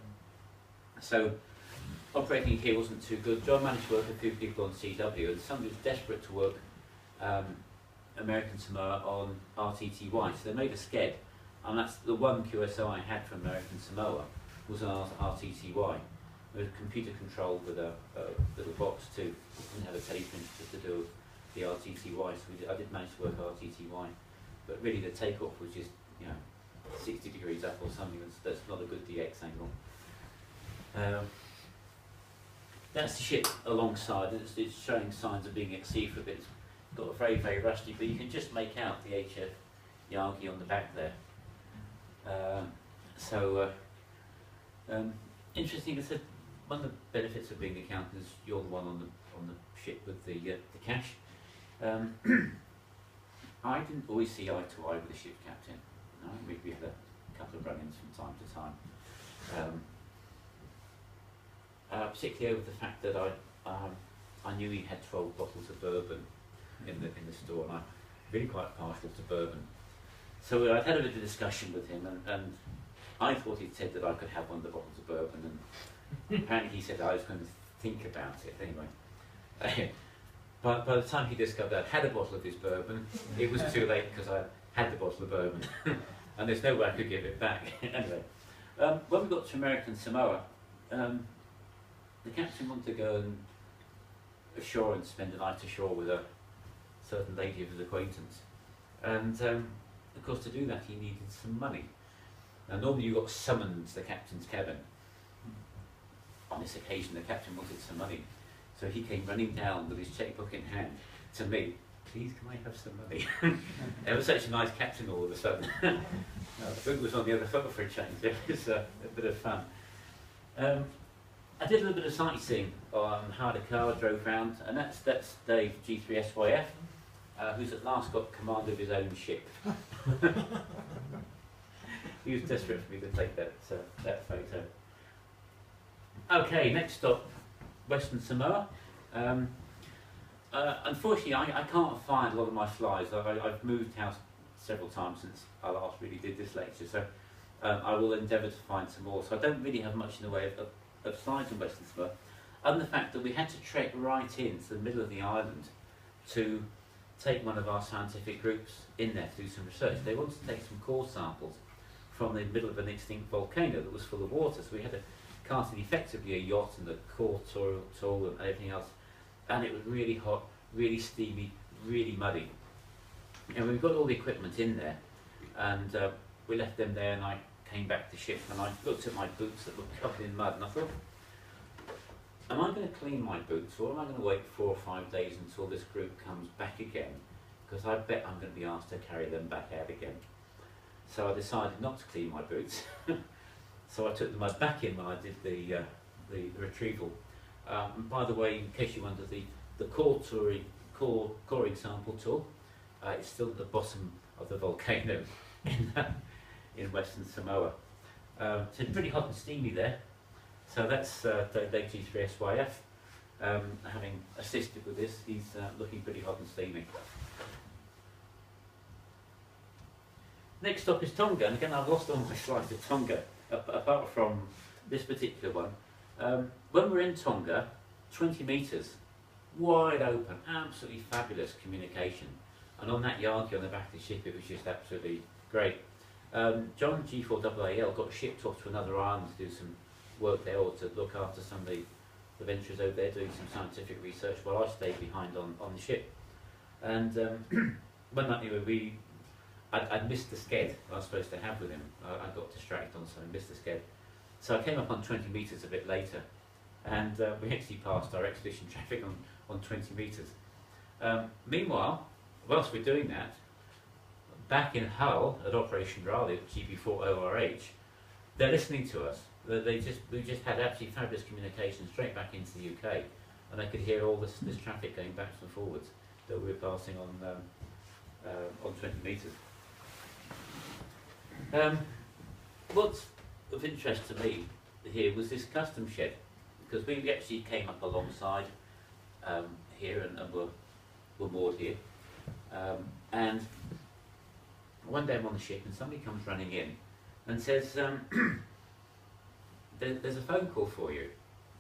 So, operating here wasn't too good. John managed to work with a few people on CW, and somebody was desperate to work American Samoa on RTTY, so they made a SCED, and that's the one QSO I had from American Samoa, was an RTTY. It was computer controlled with a little box too. We didn't have a teleprinter to do the RTTY, so I did manage to work RTTY. But really the takeoff was just, 60 degrees up or something. That's not a good DX angle. That's the ship alongside. It's showing signs of being at sea for a bit. It's got very, very rusty, but you can just make out the HF Yagi on the back there. Interesting. I said one of the benefits of being the accountant is you're the one on the ship with the cash. I didn't always see eye to eye with the ship captain. No, we had a couple of run-ins from time to time. Particularly over the fact that I knew he had 12 bottles of bourbon in the store, and I'm really quite partial to bourbon. So I'd had a bit of discussion with him, and I thought he'd said that I could have one of the bottles of bourbon, and apparently he said I was going to think about it anyway. But by the time he discovered I'd had a bottle of his bourbon, it was too late because I had the bottle of bourbon, and there's no way I could give it back. Anyway, when we got to American Samoa, the captain wanted to go and ashore and spend the night ashore with a certain lady of his acquaintance. And of course, to do that, he needed some money. Now, normally you got summoned to the captain's cabin. On this occasion, the captain wanted some money. So he came running down with his checkbook in hand to me. Please, can I have some money? It was such a nice captain all of a sudden. The boot was on the other foot for a change. It was a bit of fun. I did a little bit of sightseeing on hired a car, drove round, and that's Dave G3SYF, who's at last got command of his own ship. He was desperate for me to take that photo. Okay, next stop Western Samoa. Unfortunately, I can't find a lot of my slides. I've moved house several times since I last really did this lecture, so I will endeavour to find some more. So I don't really have much in the way of slides on Western Samoa, other than the fact that we had to trek right into the middle of the island to take one of our scientific groups in there to do some research. They wanted to take some core samples from the middle of an extinct volcano that was full of water, so we had to cast in effectively a yacht and the core tool and everything else, and it was really hot, really steamy, really muddy. And we've got all the equipment in there, and we left them there, and I came back to ship and I looked at my boots that were covered in mud, and I thought, am I going to clean my boots, or am I going to wait 4 or 5 days until this group comes back again? Because I bet I'm going to be asked to carry them back out again. So I decided not to clean my boots. So I took the mud back in when I did the retrieval. And by the way, in case you wonder, the coring sample tool, it's still at the bottom of the volcano in Western Samoa. So it's pretty hot and steamy there. So that's Lake G3SYF. Having assisted with this, he's looking pretty hot and steamy. Next stop is Tonga, and again I've lost all my slides of Tonga, apart from this particular one. When we're in Tonga, 20 metres, wide open, absolutely fabulous communication. And on that yardie on the back of the ship, it was just absolutely great. John G4AAL got shipped off to another island to do some work there, or to look after some of the ventures over there, doing some scientific research, while I stayed behind on the ship. And one night anyway, I'd missed the sked I was supposed to have with him. I got distracted on something, missed the sked. So I came up on 20 metres a bit later, and we actually passed our expedition traffic on 20 metres. Meanwhile, whilst we're doing that, back in Hull at Operation Raleigh at GB4ORH, they're listening to us. We just had absolutely fabulous communication straight back into the UK, and I could hear all this traffic going backwards and forwards that we were passing on 20 metres. What's of interest to me here was this custom shed, because we actually came up alongside here and were moored here. And one day I'm on the ship and somebody comes running in and says, there's a phone call for you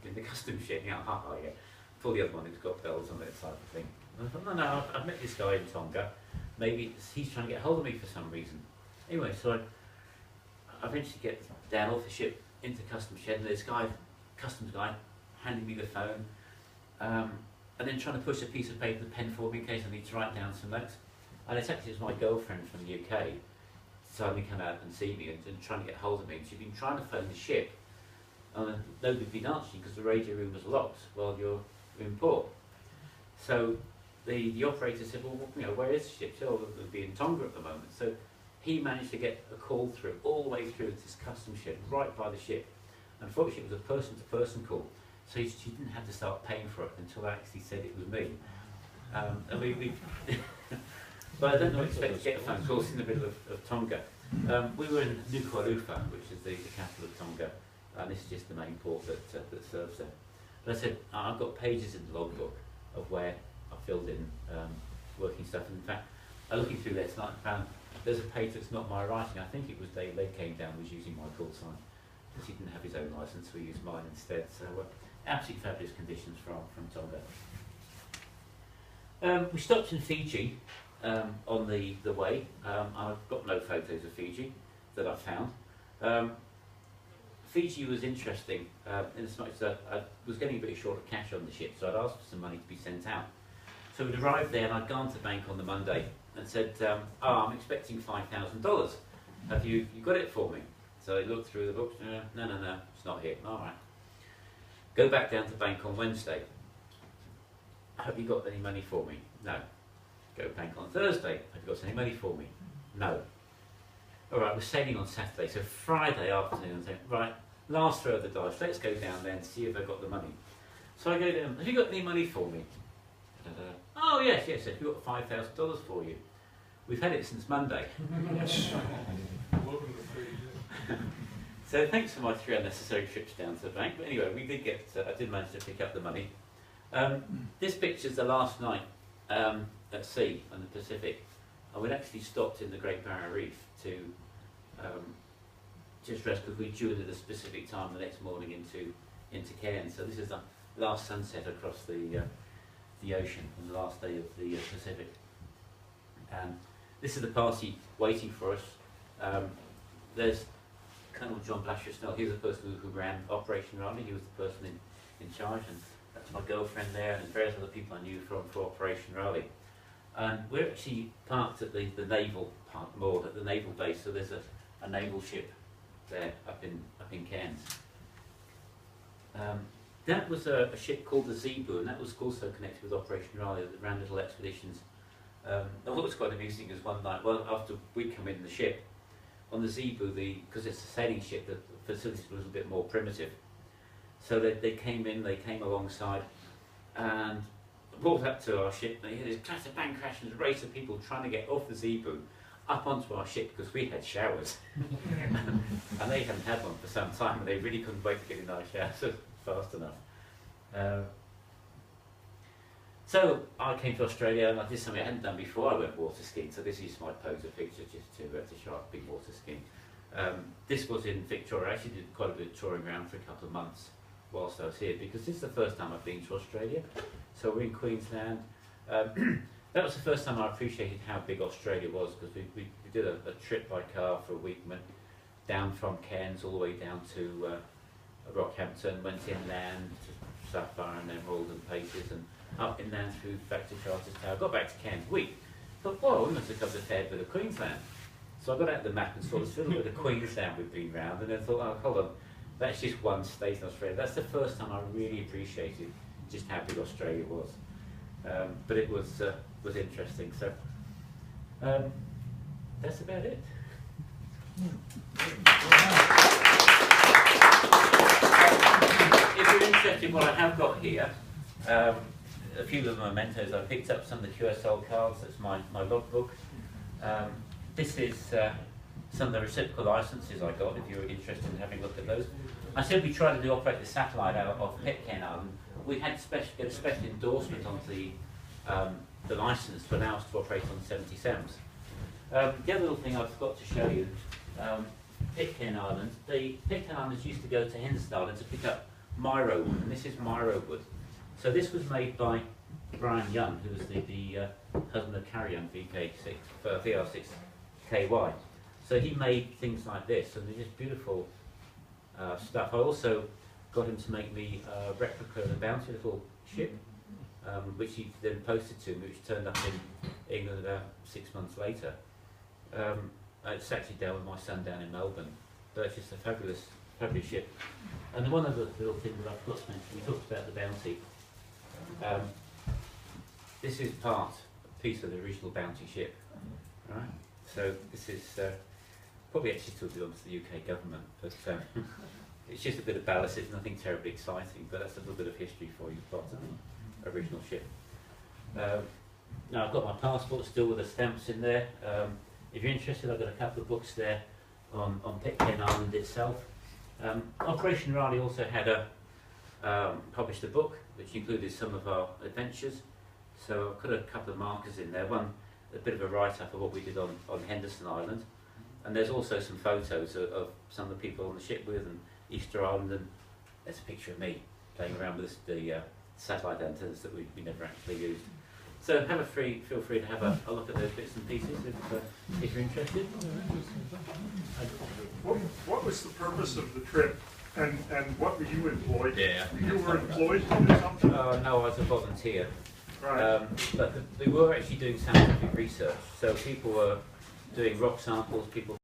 in the custom shed. Yeah, yeah. For the other one who's got bells on it type of thing. And I thought, no, I've met this guy in Tonga. Maybe he's trying to get hold of me for some reason. Anyway, so I eventually get down off the ship into custom shed, and this guy, customs guy, handing me the phone, and then trying to push a piece of paper and pen for me in case I need to write down some notes. And it's actually my girlfriend from the UK suddenly come out and see me and trying to get hold of me. And she'd been trying to phone the ship, and nobody'd been answering because the radio room was locked while you're in port. So the operator said, well, you know, where is the ship? Oh, it'll be in Tonga at the moment. So he managed to get a call through, all the way through to this custom shed, right by the ship. Unfortunately, it was a person-to-person call, so she didn't have to start paying for it until I actually said it was me. And we but I don't know, expect to get phone calls in the middle of Tonga. We were in Nuku'alofa, which is the capital of Tonga, and this is just the main port that serves there. But I said, I've got pages in the logbook of where I filled in working stuff. And in fact, looking through there tonight, I found there's a page that's not my writing. I think it was Dave Leg came down, was using my call sign, because he didn't have his own licence, so we used mine instead. So absolutely fabulous conditions from Tonga. We stopped in Fiji on the way. I've got no photos of Fiji that I found. Fiji was interesting in as much as I was getting a bit short of cash on the ship, so I'd asked for some money to be sent out. So we'd arrived there, and I'd gone to the bank on the Monday and said, I'm expecting $5,000. Have you got it for me? So they looked through the books. No, it's not here. All right. Go back down to the bank on Wednesday. Have you got any money for me? No. Go bank on Thursday. Have you got any money for me? No. All right, we're sailing on Saturday, so Friday afternoon, I'm saying, right, last throw of the dice, let's go down there and see if I've got the money. So I go down, have you got any money for me? Oh, yes, we've got $5,000 for you. We've had it since Monday. So thanks for my 3 unnecessary trips down to the bank. But anyway, we did get. I did manage to pick up the money. This picture's the last night at sea on the Pacific, and we'd actually stopped in the Great Barrier Reef to just rest because we due at a specific time the next morning into Cairns. So this is the last sunset across the ocean on the last day of the Pacific. And this is the party waiting for us. There's Colonel John Blasher-Snell. He was the person who ran Operation Raleigh. He was the person in charge, and that's my girlfriend there, and various other people I knew from Operation Raleigh. And we're actually parked at the naval moored at the naval base. So there's a naval ship there up in Cairns. That was a ship called the Zebu, and that was also connected with Operation Raleigh that ran little expeditions. And what was quite amusing is one night, well, after we'd come in the ship, on the Zebu, because it's a sailing ship, the facilities were a little bit more primitive. So they came alongside, and brought up to our ship. They had this clatter bang crash and a race of people trying to get off the Zebu up onto our ship because we had showers. And they hadn't had one for some time, and they really couldn't wait to get in our showers fast enough. So I came to Australia and I did something I hadn't done before. I went water skiing, so this is my poser picture just to show up big water skiing. This was in Victoria. I actually did quite a bit of touring around for a couple of months whilst I was here, because this is the first time I've been to Australia. So we're in Queensland. That was the first time I appreciated how big Australia was, because we did a trip by car for a week, went down from Cairns all the way down to Rockhampton, went inland to Sapphire and Emerald and Paces, and up inland through back to Charters Tower. Got back to Cairns week. Thought, whoa, we must have covered a fair bit of Queensland. So I got out the map and saw this little bit of Queensland we've been round, and then thought, oh, hold on, that's just one state in Australia. That's the first time I really appreciated just how big Australia was. But it was interesting. So that's about it. If you're interested in what I have got here, a few of the mementos. I picked up some of the QSL cards. That's my logbook. This is some of the reciprocal licenses I got, if you're interested in having a look at those. I said we tried to operate the satellite out of Pitcairn Island. We had to get a special endorsement on the license to allow us to operate on the 77s. The other little thing I forgot to show you, Pitcairn Island. The Pitcairn Islanders used to go to Henderson Island to pick up Myro wood, and this is Myro wood. So this was made by Brian Young, who was the husband of Carrie Young, VR6KY. So he made things like this, and they're just beautiful stuff. I also got him to make me a replica of the Bounty, little ship, which he then posted to me, which turned up in England about 6 months later. It's actually down with my son down in Melbourne, but it's just a fabulous ship. And one other little thing that I forgot to mention, we talked about the Bounty. This is a piece of the original Bounty ship, right? So this is probably actually still belongs to the UK government, but it's just a bit of ballast. It's nothing terribly exciting, but that's a little bit of history for you, part of the original ship. Now I've got my passport still with the stamps in there. If you're interested, I've got a couple of books there on Pitcairn Island itself. Operation Raleigh also had published a book which included some of our adventures. So I've put a couple of markers in there. One, a bit of a write-up of what we did on Henderson Island. And there's also some photos of some of the people on the ship with, and Easter Island, and there's a picture of me playing around with the satellite antennas that we never actually used. So feel free to have a look at those bits and pieces if you're interested. What was the purpose of the trip, and what were you employed? Yeah. You were employed to do something? No, I was a volunteer. Right. But we were actually doing scientific research. So people were doing rock samples, people